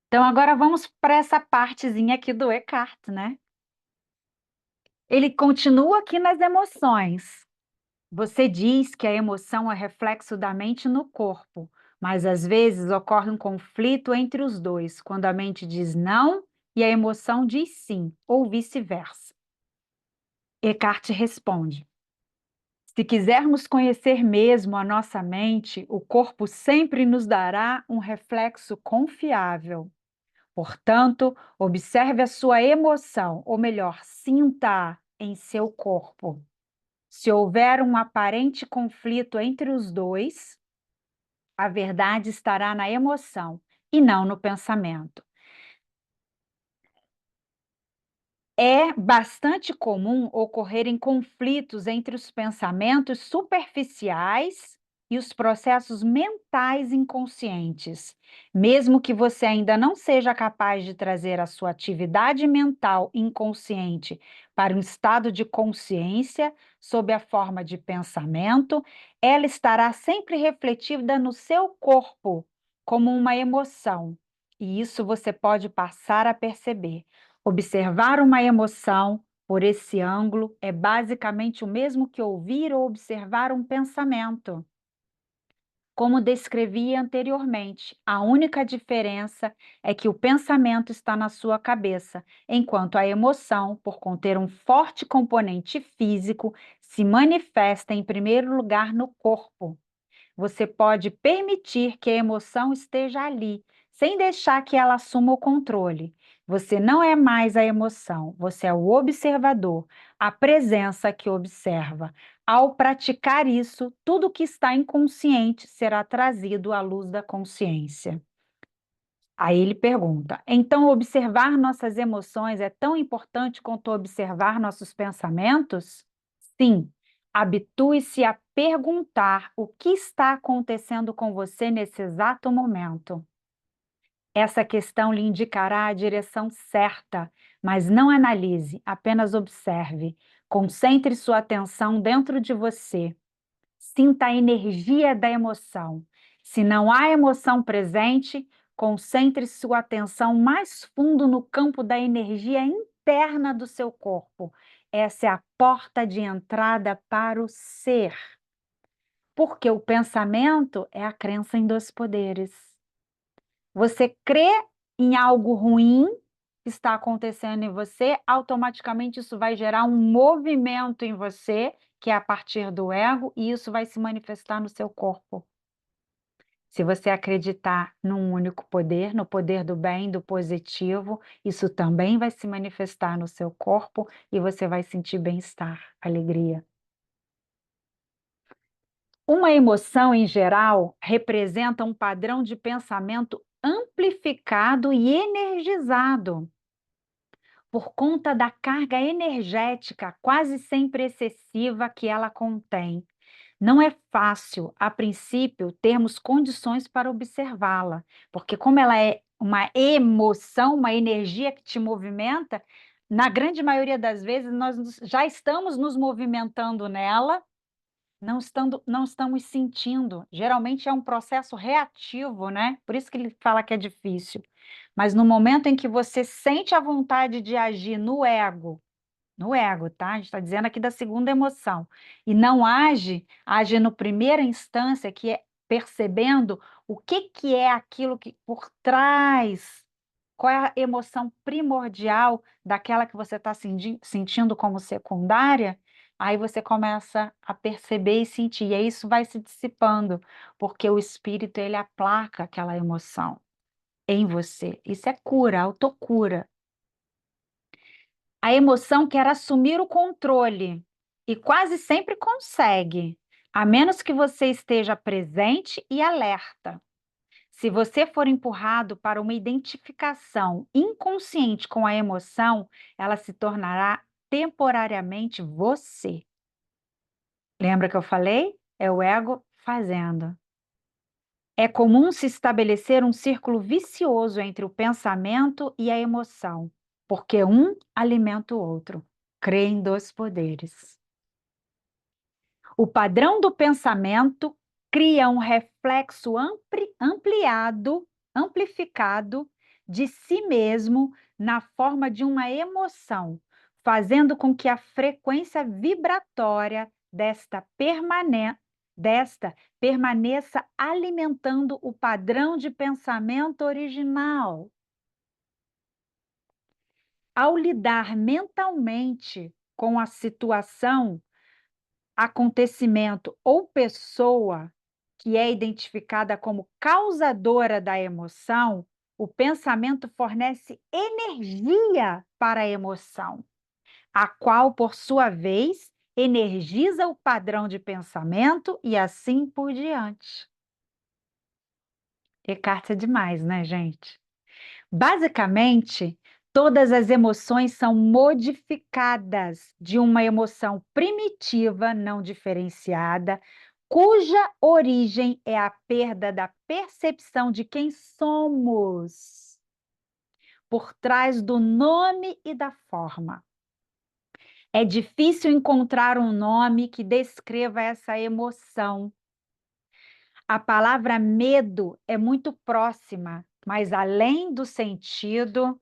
Então agora vamos para essa partezinha aqui do Eckhart, né? Ele continua aqui nas emoções. Você diz que a emoção é reflexo da mente no corpo, mas às vezes ocorre um conflito entre os dois, quando a mente diz não e a emoção diz sim, ou vice-versa. Eckhart responde: se quisermos conhecer mesmo a nossa mente, o corpo sempre nos dará um reflexo confiável. Portanto, observe a sua emoção, ou melhor, sinta-a em seu corpo. Se houver um aparente conflito entre os dois, a verdade estará na emoção e não no pensamento. É bastante comum ocorrerem conflitos entre os pensamentos superficiais e os processos mentais inconscientes. Mesmo que você ainda não seja capaz de trazer a sua atividade mental inconsciente para um estado de consciência, sob a forma de pensamento, ela estará sempre refletida no seu corpo, como uma emoção. E isso você pode passar a perceber. Observar uma emoção por esse ângulo é basicamente o mesmo que ouvir ou observar um pensamento. Como descrevi anteriormente, a única diferença é que o pensamento está na sua cabeça, enquanto a emoção, por conter um forte componente físico, se manifesta em primeiro lugar no corpo. Você pode permitir que a emoção esteja ali, sem deixar que ela assuma o controle. Você não é mais a emoção, você é o observador, a presença que observa. Ao praticar isso, tudo que está inconsciente será trazido à luz da consciência. Aí ele pergunta: então observar nossas emoções é tão importante quanto observar nossos pensamentos? Sim, habitue-se a perguntar o que está acontecendo com você nesse exato momento. Essa questão lhe indicará a direção certa, mas não analise, apenas observe. Concentre sua atenção dentro de você. Sinta a energia da emoção. Se não há emoção presente, concentre sua atenção mais fundo no campo da energia interna do seu corpo. Essa é a porta de entrada para o ser. Porque o pensamento é a crença em dois poderes. Você crê em algo ruim que está acontecendo em você, automaticamente isso vai gerar um movimento em você, que é a partir do ego, e isso vai se manifestar no seu corpo. Se você acreditar num único poder, no poder do bem, do positivo, isso também vai se manifestar no seu corpo e você vai sentir bem-estar, alegria. Uma emoção, em geral, representa um padrão de pensamento amplificado e energizado por conta da carga energética quase sempre excessiva que ela contém. Não é fácil, a princípio, termos condições para observá-la, porque como ela é uma emoção, uma energia que te movimenta, na grande maioria das vezes já estamos nos movimentando nela, não estamos sentindo. Geralmente é um processo reativo, né? Por isso que ele fala que é difícil. Mas no momento em que você sente a vontade de agir no ego, tá? A gente está dizendo aqui da segunda emoção, e não age no primeira instância, que é percebendo o que é aquilo que por trás, qual é a emoção primordial daquela que você está sentindo como secundária, aí você começa a perceber e sentir, e aí isso vai se dissipando, porque o espírito, ele aplaca aquela emoção em você. Isso é cura, autocura. A emoção quer assumir o controle e quase sempre consegue, a menos que você esteja presente e alerta. Se você for empurrado para uma identificação inconsciente com a emoção, ela se tornará temporariamente você. Lembra que eu falei? É o ego fazendo. É comum se estabelecer um círculo vicioso entre o pensamento e a emoção, porque um alimenta o outro. Crê em dois poderes. O padrão do pensamento cria um reflexo amplificado de si mesmo na forma de uma emoção, fazendo com que a frequência vibratória desta permaneça alimentando o padrão de pensamento original. Ao lidar mentalmente com a situação, acontecimento ou pessoa que é identificada como causadora da emoção, O pensamento fornece energia para a emoção, a qual, por sua vez, energiza o padrão de pensamento e assim por diante. Descartes é demais, né, gente? Basicamente, todas as emoções são modificadas de uma emoção primitiva, não diferenciada, cuja origem é a perda da percepção de quem somos, por trás do nome e da forma. É difícil encontrar um nome que descreva essa emoção. A palavra medo é muito próxima, mas além do sentido.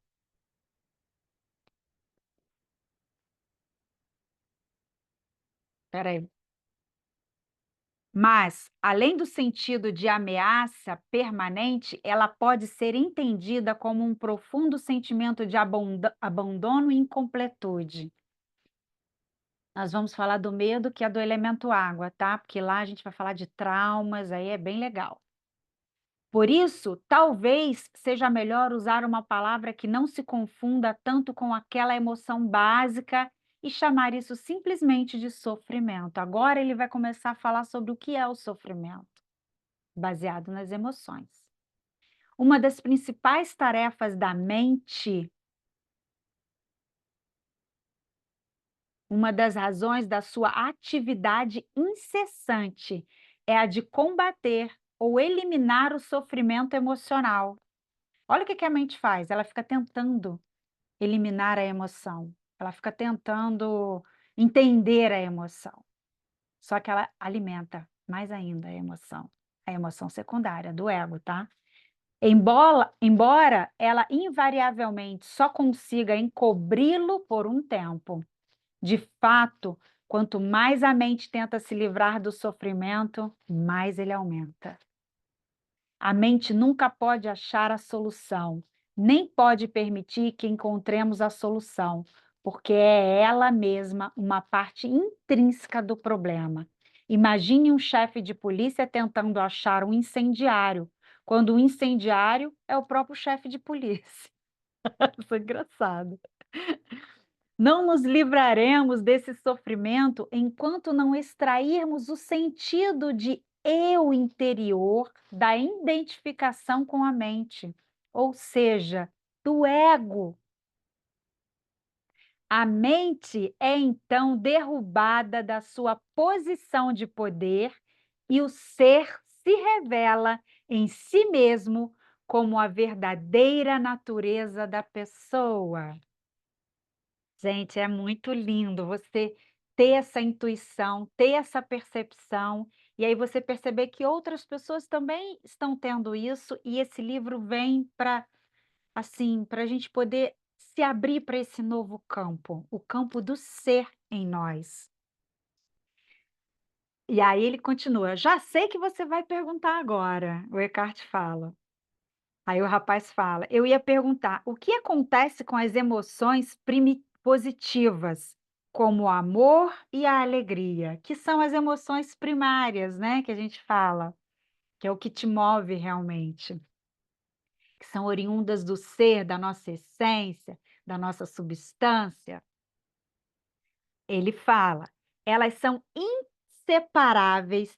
Peraí. Mas, além do sentido de ameaça permanente, ela pode ser entendida como um profundo sentimento de abandono e incompletude. Nós vamos falar do medo, que é do elemento água, tá? Porque lá a gente vai falar de traumas, aí é bem legal. Por isso, talvez seja melhor usar uma palavra que não se confunda tanto com aquela emoção básica e chamar isso simplesmente de sofrimento. Agora ele vai começar a falar sobre o que é o sofrimento, baseado nas emoções. Uma das principais tarefas da mente, uma das razões da sua atividade incessante é a de combater ou eliminar o sofrimento emocional. Olha o que a mente faz, ela fica tentando eliminar a emoção, ela fica tentando entender a emoção, só que ela alimenta mais ainda a emoção secundária do ego, tá? Embora ela invariavelmente só consiga encobri-lo por um tempo, de fato, quanto mais a mente tenta se livrar do sofrimento, mais ele aumenta. A mente nunca pode achar a solução, nem pode permitir que encontremos a solução, porque é ela mesma uma parte intrínseca do problema. Imagine um chefe de polícia tentando achar um incendiário, quando o incendiário é o próprio chefe de polícia. Isso é engraçado. Não nos livraremos desse sofrimento enquanto não extrairmos o sentido de eu interior da identificação com a mente, ou seja, do ego. A mente é então derrubada da sua posição de poder e o ser se revela em si mesmo como a verdadeira natureza da pessoa. Gente, é muito lindo você ter essa intuição, ter essa percepção, e aí você perceber que outras pessoas também estão tendo isso, e esse livro vem para, assim, para a gente poder se abrir para esse novo campo, o campo do ser em nós. E aí ele continua: já sei que você vai perguntar agora, o Eckhart fala. Aí o rapaz fala: eu ia perguntar, o que acontece com as emoções positivas, como o amor e a alegria, que são as emoções primárias, né, que a gente fala, que é o que te move realmente, que são oriundas do ser, da nossa essência, da nossa substância. Ele fala, elas são inseparáveis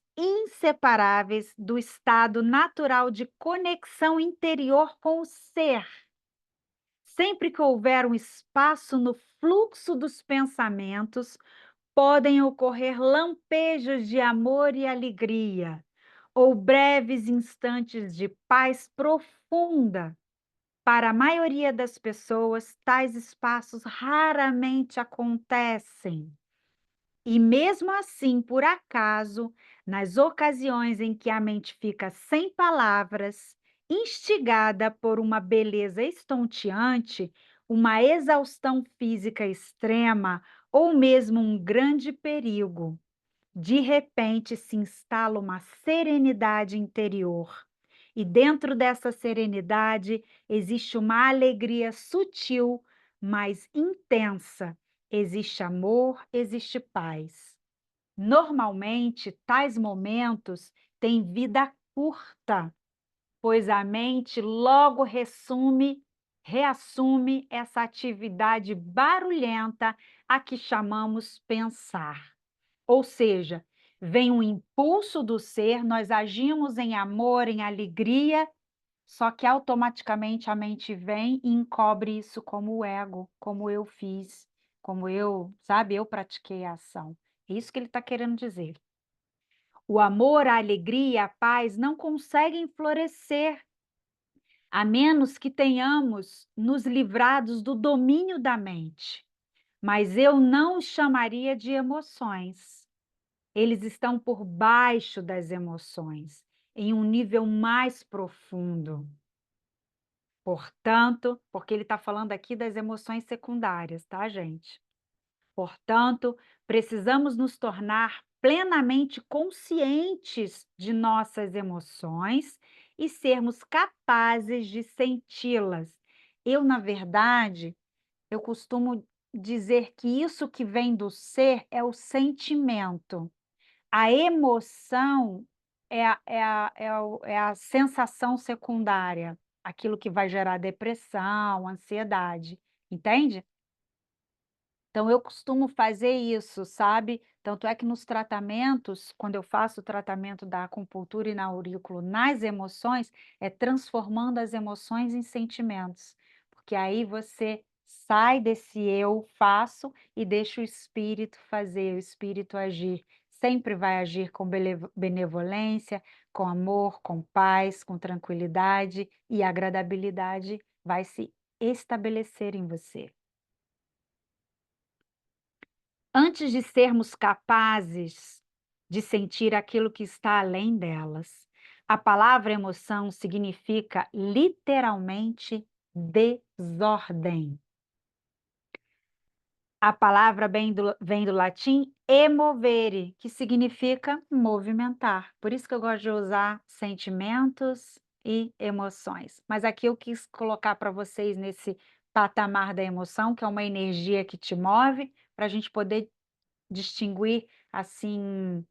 do estado natural de conexão interior com o ser. Sempre que houver um espaço no fluxo dos pensamentos, podem ocorrer lampejos de amor e alegria, ou breves instantes de paz profunda. Para a maioria das pessoas, tais espaços raramente acontecem. E mesmo assim, por acaso, nas ocasiões em que a mente fica sem palavras, instigada por uma beleza estonteante, uma exaustão física extrema ou mesmo um grande perigo, de repente se instala uma serenidade interior. E dentro dessa serenidade existe uma alegria sutil, mas intensa. Existe amor, existe paz. Normalmente, tais momentos têm vida curta, pois a mente logo reassume essa atividade barulhenta a que chamamos pensar. Ou seja, vem um impulso do ser, nós agimos em amor, em alegria, só que automaticamente a mente vem e encobre isso como o ego, como eu fiz, como eu, sabe, eu pratiquei a ação. É isso que ele está querendo dizer. O amor, a alegria, a paz não conseguem florescer a menos que tenhamos nos livrados do domínio da mente. Mas eu não os chamaria de emoções. Eles estão por baixo das emoções, em um nível mais profundo. Portanto, porque ele está falando aqui das emoções secundárias, tá, gente? Portanto, precisamos nos tornar plenamente conscientes de nossas emoções e sermos capazes de senti-las. Na verdade, eu costumo dizer que isso que vem do ser é o sentimento. A emoção é a sensação secundária, aquilo que vai gerar depressão, ansiedade, entende? Então, eu costumo fazer isso, sabe? Tanto é que nos tratamentos, quando eu faço o tratamento da acupuntura e na aurículo nas emoções, é transformando as emoções em sentimentos, porque aí você sai desse eu faço e deixa o espírito fazer, o espírito agir. Sempre vai agir com benevolência, com amor, com paz, com tranquilidade e agradabilidade vai se estabelecer em você. Antes de sermos capazes de sentir aquilo que está além delas. A palavra emoção significa literalmente desordem. A palavra vem do latim emovere, que significa movimentar. Por isso que eu gosto de usar sentimentos e emoções. Mas aqui eu quis colocar para vocês nesse patamar da emoção, que é uma energia que te move, para a gente poder distinguir, assim,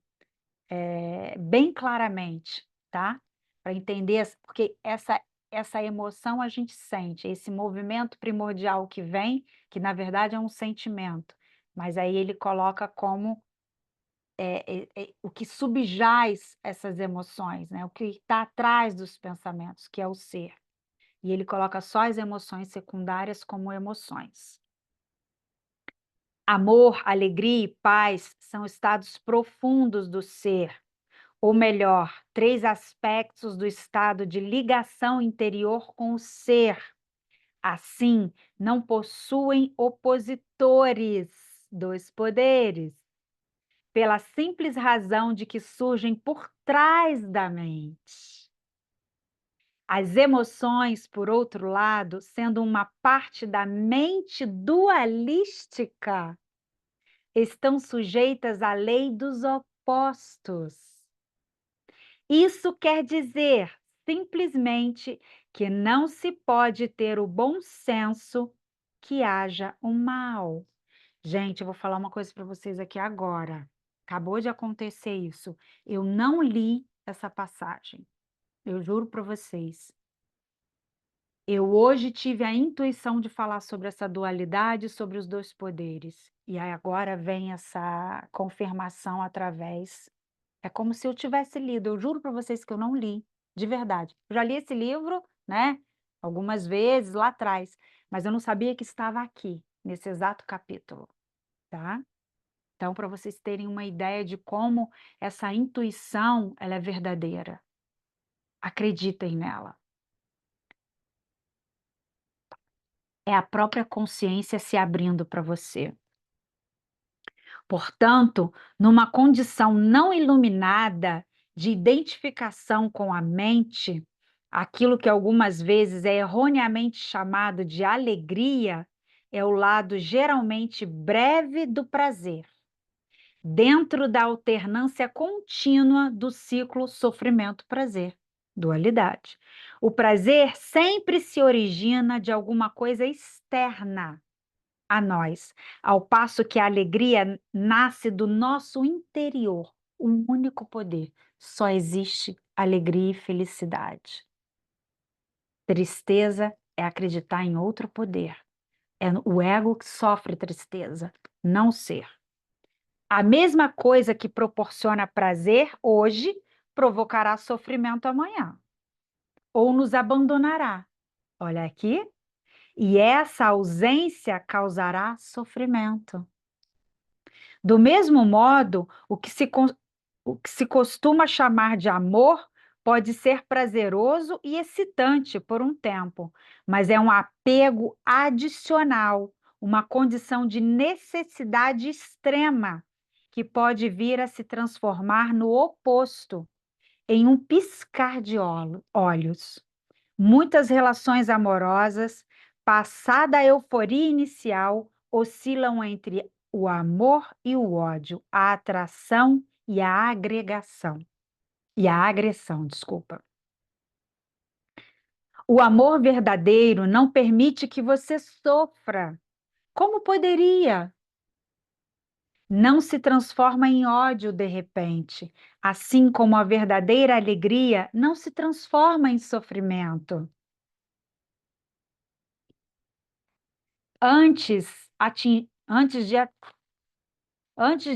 bem claramente, tá? Para entender, porque essa emoção a gente sente, esse movimento primordial que vem, que na verdade é um sentimento, mas aí ele coloca como o que subjaz essas emoções, né? O que está atrás dos pensamentos, que é o ser. E ele coloca só as emoções secundárias como emoções. Amor, alegria e paz são estados profundos do ser, ou melhor, 3 aspectos do estado de ligação interior com o ser. Assim, não possuem opositores dos poderes, pela simples razão de que surgem por trás da mente. As emoções, por outro lado, sendo uma parte da mente dualística, estão sujeitas à lei dos opostos. Isso quer dizer, simplesmente, que não se pode ter o bom senso que haja o mal. Gente, eu vou falar uma coisa para vocês aqui agora. Acabou de acontecer isso. Eu não li essa passagem. Eu juro para vocês. Eu hoje tive a intuição de falar sobre essa dualidade, sobre os 2 poderes. E aí agora vem essa confirmação através. É como se eu tivesse lido, eu juro para vocês que eu não li, de verdade. Eu já li esse livro, né, algumas vezes lá atrás, mas eu não sabia que estava aqui, nesse exato capítulo, tá? Então, para vocês terem uma ideia de como essa intuição, ela é verdadeira. Acreditem nela. É a própria consciência se abrindo para você. Portanto, numa condição não iluminada de identificação com a mente, aquilo que algumas vezes é erroneamente chamado de alegria é o lado geralmente breve do prazer, dentro da alternância contínua do ciclo sofrimento-prazer, dualidade. O prazer sempre se origina de alguma coisa externa a nós, ao passo que a alegria nasce do nosso interior, um único poder. Só existe alegria e felicidade. Tristeza é acreditar em outro poder. É o ego que sofre tristeza, não o ser. A mesma coisa que proporciona prazer hoje provocará sofrimento amanhã, ou nos abandonará. Olha aqui. E essa ausência causará sofrimento. Do mesmo modo, o que se costuma chamar de amor pode ser prazeroso e excitante por um tempo, mas é um apego adicional, uma condição de necessidade extrema, que pode vir a se transformar no oposto, em um piscar de olhos. Muitas relações amorosas, passada a euforia inicial, oscilam entre o amor e o ódio, a atração e a agregação. E a agressão, desculpa. O amor verdadeiro não permite que você sofra. Como poderia? Não se transforma em ódio de repente, assim como a verdadeira alegria não se transforma em sofrimento. Antes, antes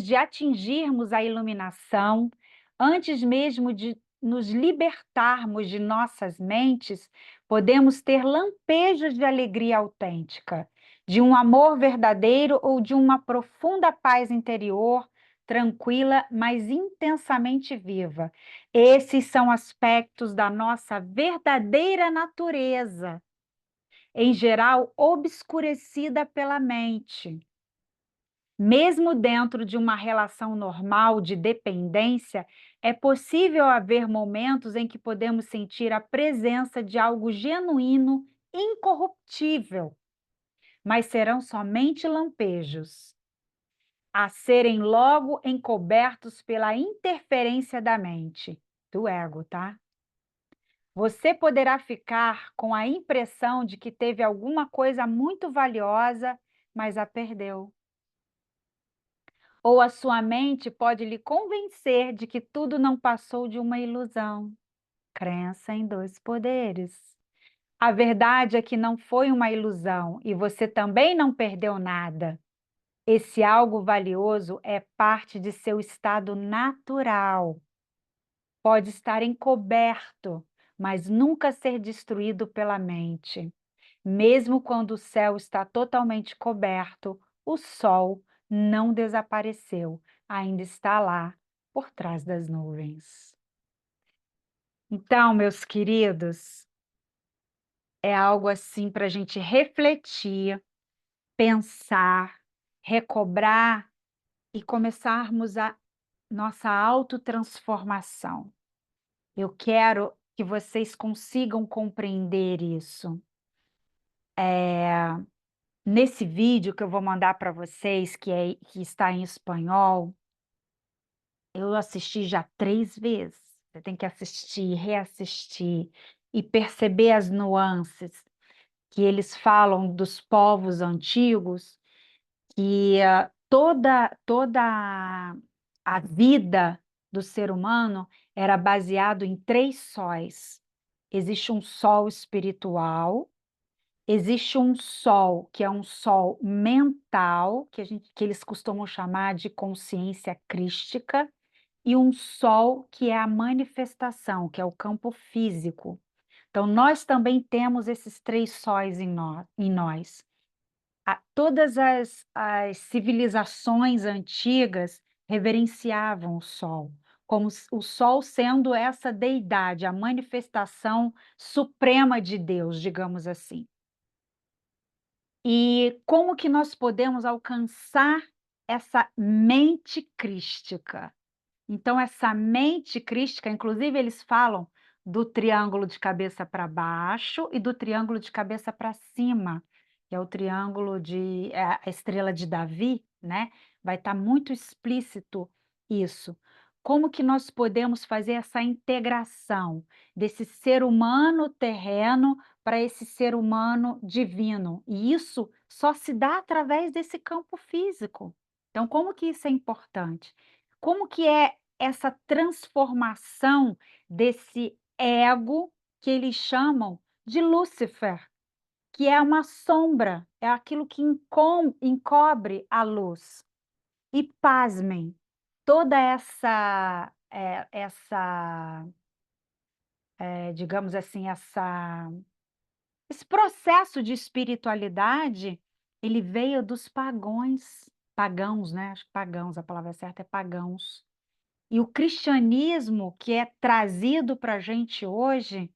de atingirmos a iluminação, antes mesmo de nos libertarmos de nossas mentes, podemos ter lampejos de alegria autêntica, de um amor verdadeiro ou de uma profunda paz interior, tranquila, mas intensamente viva. Esses são aspectos da nossa verdadeira natureza, em geral obscurecida pela mente. Mesmo dentro de uma relação normal de dependência, é possível haver momentos em que podemos sentir a presença de algo genuíno, incorruptível, mas serão somente lampejos, a serem logo encobertos pela interferência da mente, do ego, tá? Você poderá ficar com a impressão de que teve alguma coisa muito valiosa, mas a perdeu. Ou a sua mente pode lhe convencer de que tudo não passou de uma ilusão. Crença em dois poderes. A verdade é que não foi uma ilusão e você também não perdeu nada. Esse algo valioso é parte de seu estado natural. Pode estar encoberto, mas nunca ser destruído pela mente. Mesmo quando o céu está totalmente coberto, o sol não desapareceu, ainda está lá, por trás das nuvens. Então, meus queridos, é algo assim para a gente refletir, pensar, recobrar e começarmos a nossa autotransformação. Eu quero que vocês consigam compreender isso. Nesse vídeo que eu vou mandar para vocês, que está em espanhol, eu assisti já 3 vezes. Você tem que assistir, reassistir e perceber as nuances que eles falam dos povos antigos, que toda a vida do ser humano era baseado em 3 sóis. Existe um sol espiritual, existe um sol que é um sol mental, que eles costumam chamar de consciência crística, e um sol que é a manifestação, que é o campo físico. Então, nós também temos esses 3 sóis em nós. Todas as civilizações antigas reverenciavam o sol, como o sol sendo essa deidade, a manifestação suprema de Deus, digamos assim. E como que nós podemos alcançar essa mente crística? Então, essa mente crística, inclusive, eles falam do triângulo de cabeça para baixo e do triângulo de cabeça para cima, que é o triângulo a estrela de Davi, né? Vai estar muito explícito isso. Como que nós podemos fazer essa integração desse ser humano terreno para esse ser humano divino? E isso só se dá através desse campo físico. Então, como que isso é importante? Como que é essa transformação desse ego que eles chamam de Lúcifer, que é uma sombra, é aquilo que encobre a luz. E pasmem, toda digamos assim, esse processo de espiritualidade, ele veio dos pagãos, né? Acho que pagãos, a palavra certa é pagãos. E o cristianismo que é trazido para a gente hoje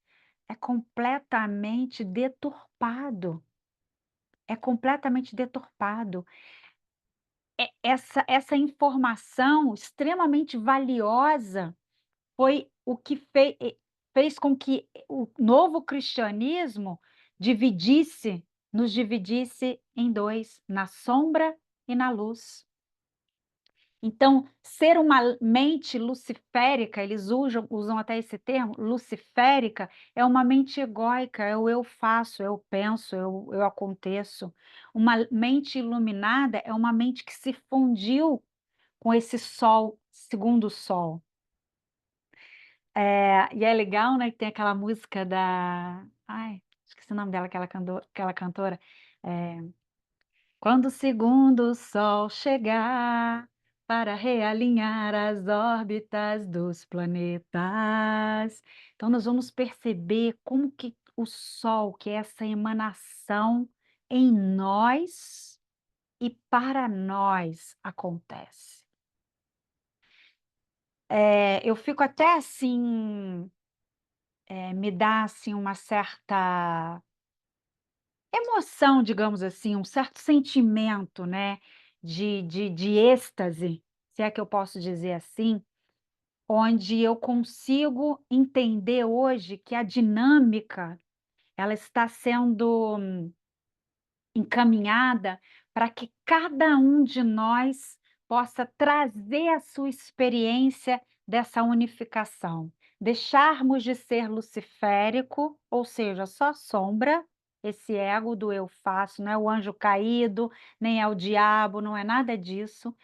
é completamente deturpado. É completamente deturpado. Essa informação extremamente valiosa foi o que fez com que o novo cristianismo nos dividisse em dois, na sombra e na luz. Então, ser uma mente luciférica, eles usam até esse termo, luciférica, é uma mente egóica, é o eu faço, eu penso, eu aconteço. Uma mente iluminada é uma mente que se fundiu com esse sol, segundo sol. E é legal, né, que tem aquela música da... Ai, esqueci o nome dela, aquela cantora. É, quando o segundo sol chegar para realinhar as órbitas dos planetas. Então, nós vamos perceber como que o sol, que é essa emanação em nós e para nós acontece. Eu fico até assim, me dá assim uma certa emoção, digamos assim, um certo sentimento, né, de êxtase, se é que eu posso dizer assim, onde eu consigo entender hoje que a dinâmica ela está sendo encaminhada para que cada um de nós possa trazer a sua experiência dessa unificação. Deixarmos de ser luciférico, ou seja, só sombra, esse ego do eu faço, não é o anjo caído, nem é o diabo, não é nada disso,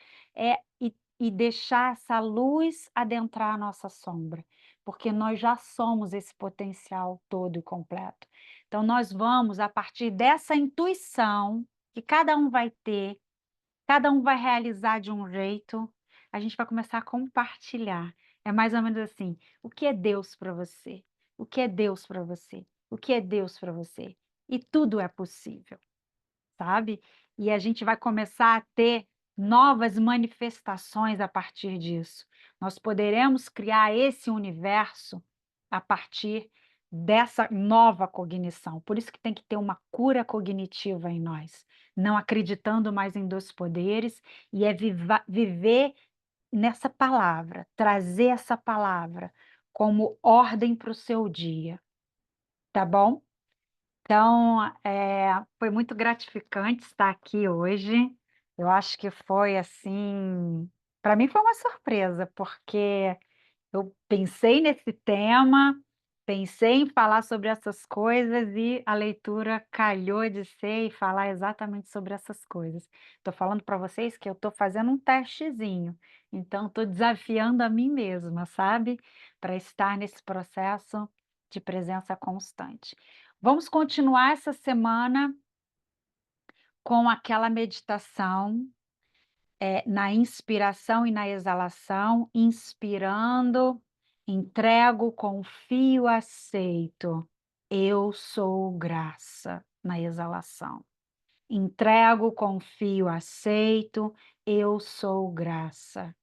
e deixar essa luz adentrar a nossa sombra, porque nós já somos esse potencial todo e completo. Então, nós vamos, a partir dessa intuição que cada um vai ter, cada um vai realizar de um jeito, a gente vai começar a compartilhar. É mais ou menos assim: o que é Deus para você? O que é Deus para você? O que é Deus para você? E tudo é possível, sabe? E a gente vai começar a ter novas manifestações a partir disso. Nós poderemos criar esse universo a partir dessa nova cognição. Por isso que tem que ter uma cura cognitiva em nós, não acreditando mais em dois poderes, e é viver nessa palavra, trazer essa palavra como ordem para o seu dia, tá bom? Então, foi muito gratificante estar aqui hoje. Eu acho que foi assim, para mim foi uma surpresa, porque eu pensei nesse tema, pensei em falar sobre essas coisas e a leitura calhou de ser e falar exatamente sobre essas coisas. Estou falando para vocês que eu estou fazendo um testezinho, então estou desafiando a mim mesma, sabe? Para estar nesse processo de presença constante. Vamos continuar essa semana com aquela meditação na inspiração e na exalação, inspirando, entrego, confio, aceito. Eu sou graça na exalação. Entrego, confio, aceito. Eu sou graça.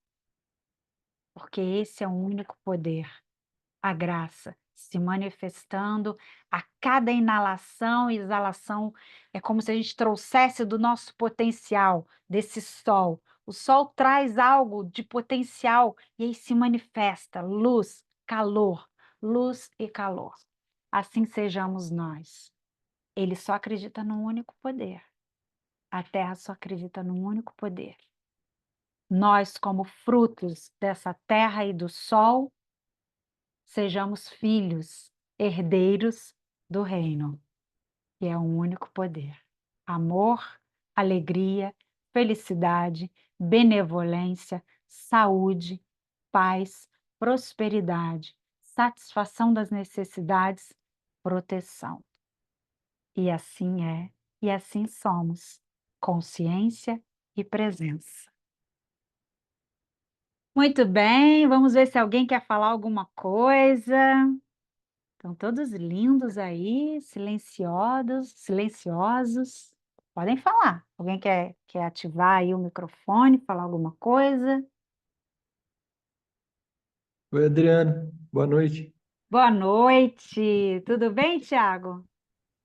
Porque esse é o único poder, a graça se manifestando a cada inalação e exalação. É como se a gente trouxesse do nosso potencial, desse sol. O sol traz algo de potencial e aí se manifesta luz e calor. Assim sejamos nós. Ele só acredita num único poder. A Terra só acredita num único poder. Nós, como frutos dessa terra e do sol, sejamos filhos, herdeiros do reino, que é um único poder. Amor, alegria, felicidade, benevolência, saúde, paz, prosperidade, satisfação das necessidades, proteção. E assim é, e assim somos. Consciência e presença. Muito bem, vamos ver se alguém quer falar alguma coisa. Estão todos lindos aí, silenciosos, silenciosos. Podem falar. Alguém quer ativar aí o microfone, falar alguma coisa? Oi, Adriano. Boa noite. Boa noite. Tudo bem, Tiago?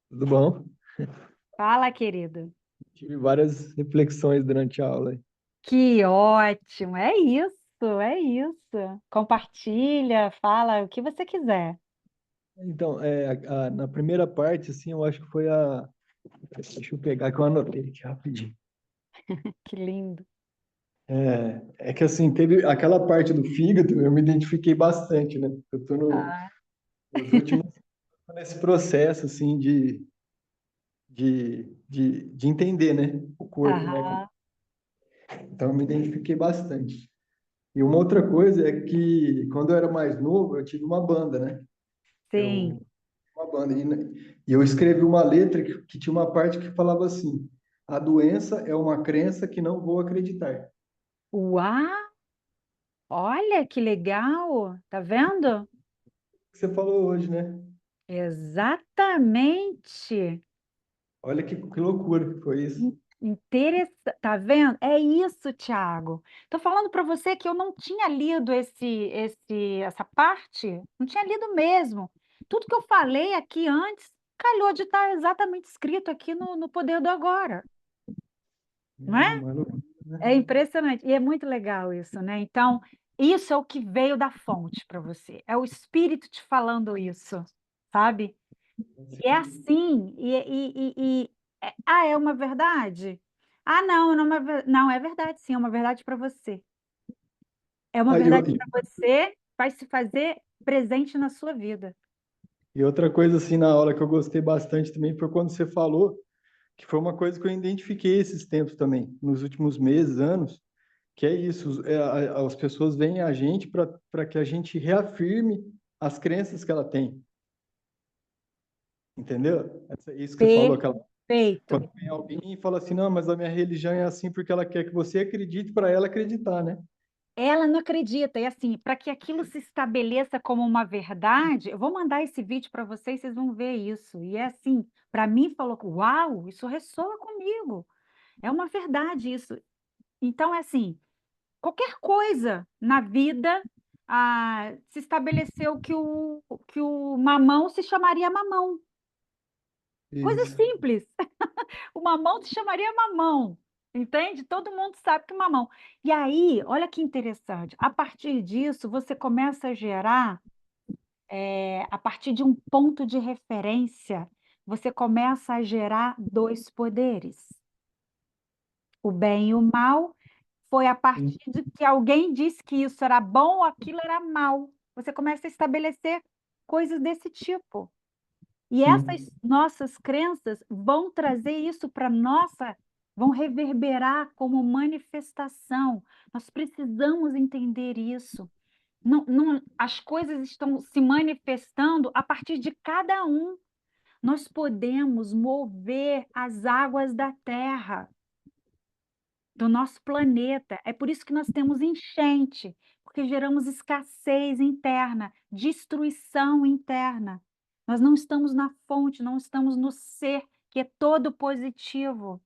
Tudo bom? Fala, querido. Tive várias reflexões durante a aula. Que ótimo. É isso, é isso. Compartilha, fala o que você quiser. Então, na primeira parte, assim, eu acho que foi a... Deixa eu pegar que eu anotei aqui rapidinho. Que lindo. É que, assim, teve aquela parte do fígado, eu me identifiquei bastante, né? Eu tô Ah, nos últimos... nesse processo, assim, de entender, né? O corpo, né? aham, Então, eu me identifiquei bastante. E uma outra coisa é que, quando eu era mais novo, eu tive uma banda, né? sim. Eu uma banda. E eu escrevi uma letra que tinha uma parte que falava assim: a doença é uma crença que não vou acreditar. Uau, olha que legal. Tá vendo? Você falou hoje, né? Exatamente. Olha que loucura que foi isso. Interessante. Tá vendo? É isso, Tiago. Tô falando para você que eu não tinha lido essa parte, não tinha lido mesmo. Tudo que eu falei aqui antes calhou de estar exatamente escrito aqui no Poder do Agora, não É é? uma loucura, É né? impressionante. E é muito legal isso, né? Então, isso é o que veio da fonte para você. É o espírito te falando isso, sabe? E é Assim, assim. É uma verdade? Ah, não, não é, não, é verdade, sim, é uma verdade para você. É uma aí, verdade para você, vai se fazer presente na sua vida. e outra coisa assim na aula que eu gostei bastante também foi quando você falou que foi uma coisa que eu identifiquei esses tempos também, nos últimos meses, anos, que é isso, as pessoas veem a gente para que a gente reafirme as crenças que ela tem, entendeu? Isso que você falou, aquela Perfeito. quando vem alguém e fala assim, não, mas a minha religião é assim porque ela quer que você acredite para ela acreditar, né? Ela não acredita, e assim, para que aquilo se estabeleça como uma verdade, eu vou mandar esse vídeo para vocês, vocês vão ver isso. E é assim, para mim falou, uau, isso ressoa comigo. É uma verdade isso. Então é assim, qualquer coisa na vida, se estabeleceu que o mamão se chamaria mamão. Coisa Isso. simples. O mamão se chamaria mamão. Entende? Todo mundo sabe que mamão. E aí, olha que interessante. A partir disso, você começa a gerar, a partir de um ponto de referência, você começa a gerar dois poderes. O bem e o mal foi a Sim. partir de que alguém disse que isso era bom ou aquilo era mal. Você começa a estabelecer coisas desse tipo. E Sim. essas nossas crenças vão trazer isso para nossa, vão reverberar como manifestação. Nós precisamos entender isso. As coisas estão se manifestando a partir de cada um. Nós podemos mover as águas da terra, do nosso planeta. É por isso que nós temos enchente, porque geramos escassez interna, destruição interna. Nós não estamos na fonte, não estamos no ser, que é todo positivo.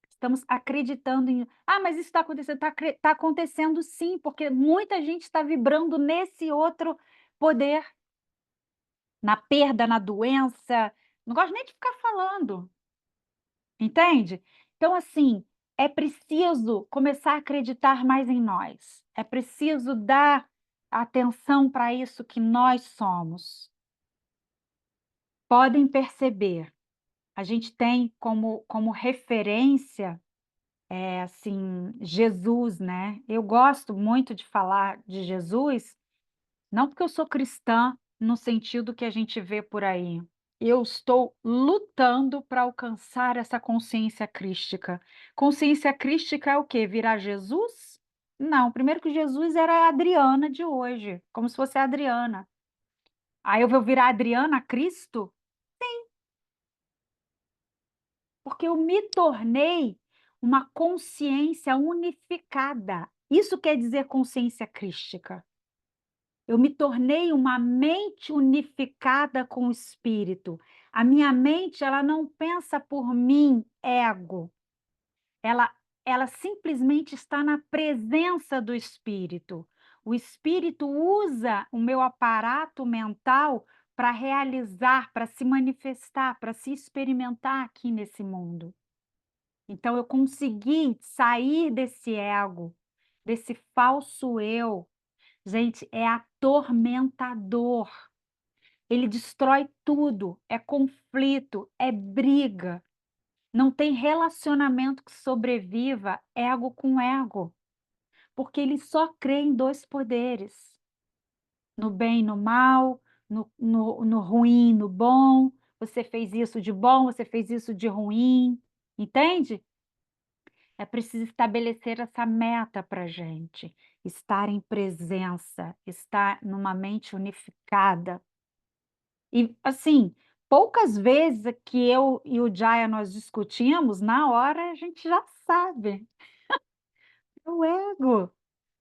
Estamos acreditando em. Ah, mas isso está acontecendo. Está acontecendo sim, porque muita gente está vibrando nesse outro poder, na perda, na doença. Não gosto nem de ficar falando. Entende? Então, assim, é preciso começar a acreditar mais em nós. É preciso dar atenção para isso que nós somos. Podem perceber, a gente tem como referência, assim, Jesus, né? Eu gosto muito de falar de Jesus, não porque eu sou cristã no sentido que a gente vê por aí. Eu estou lutando para alcançar essa consciência crística. Consciência crística é o quê? Virar Jesus? Não, primeiro que Jesus era a Adriana de hoje, como se fosse a Adriana. Aí eu vou virar a Adriana a Cristo? porque eu me tornei uma consciência unificada. Isso quer dizer consciência crística. Eu me tornei uma mente unificada com o espírito. A minha mente, ela não pensa por mim, ego. Ela simplesmente está na presença do espírito. O espírito usa o meu aparato mental para realizar, para se manifestar, para se experimentar aqui nesse mundo. Então, eu consegui sair desse ego, desse falso eu. Gente, é atormentador. Ele destrói tudo, é conflito, é briga. Não tem relacionamento que sobreviva ego com ego, porque ele só crê em dois poderes, no bem e no mal, no ruim, no bom. Você fez isso de bom, você fez isso de ruim, entende? É preciso estabelecer essa meta para a gente, estar em presença, estar numa mente unificada. E, assim, poucas vezes que eu e o Jaya nós discutimos, na hora a gente já sabe, é o ego,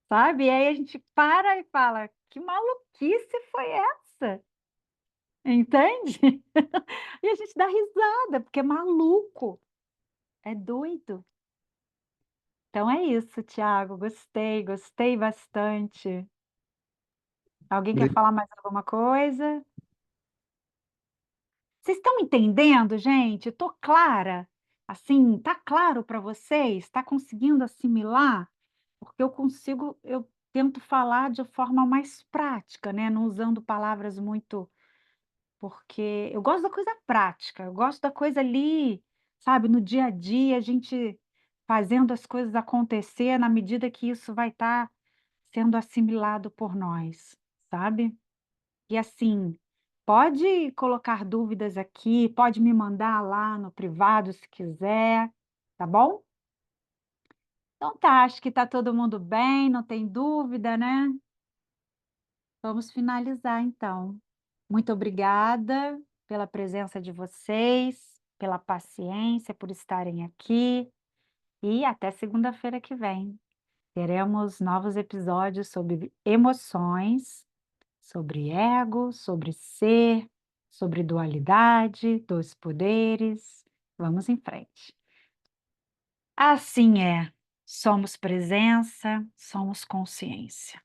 sabe? E aí a gente para e fala, que maluquice foi essa? Entende? E a gente dá risada, porque é maluco, é doido. Então é isso, Tiago. Gostei bastante. Alguém quer falar mais alguma coisa? Vocês estão entendendo, gente? Estou clara? Assim, tá claro para vocês? Está conseguindo assimilar? Porque eu tento falar de forma mais prática, né? Não usando palavras muito, porque eu gosto da coisa prática, eu gosto da coisa ali, sabe, no dia a dia, a gente fazendo as coisas acontecer na medida que isso vai estar sendo assimilado por nós, sabe? E assim, pode colocar dúvidas aqui, pode me mandar lá no privado se quiser, tá bom? Então tá, acho que tá todo mundo bem, não tem dúvida, né? Vamos finalizar então. Muito obrigada pela presença de vocês, pela paciência, por estarem aqui e até segunda-feira que vem. Teremos novos episódios sobre emoções, sobre ego, sobre ser, sobre dualidade, dois poderes. Vamos em frente. Assim é, somos presença, somos consciência.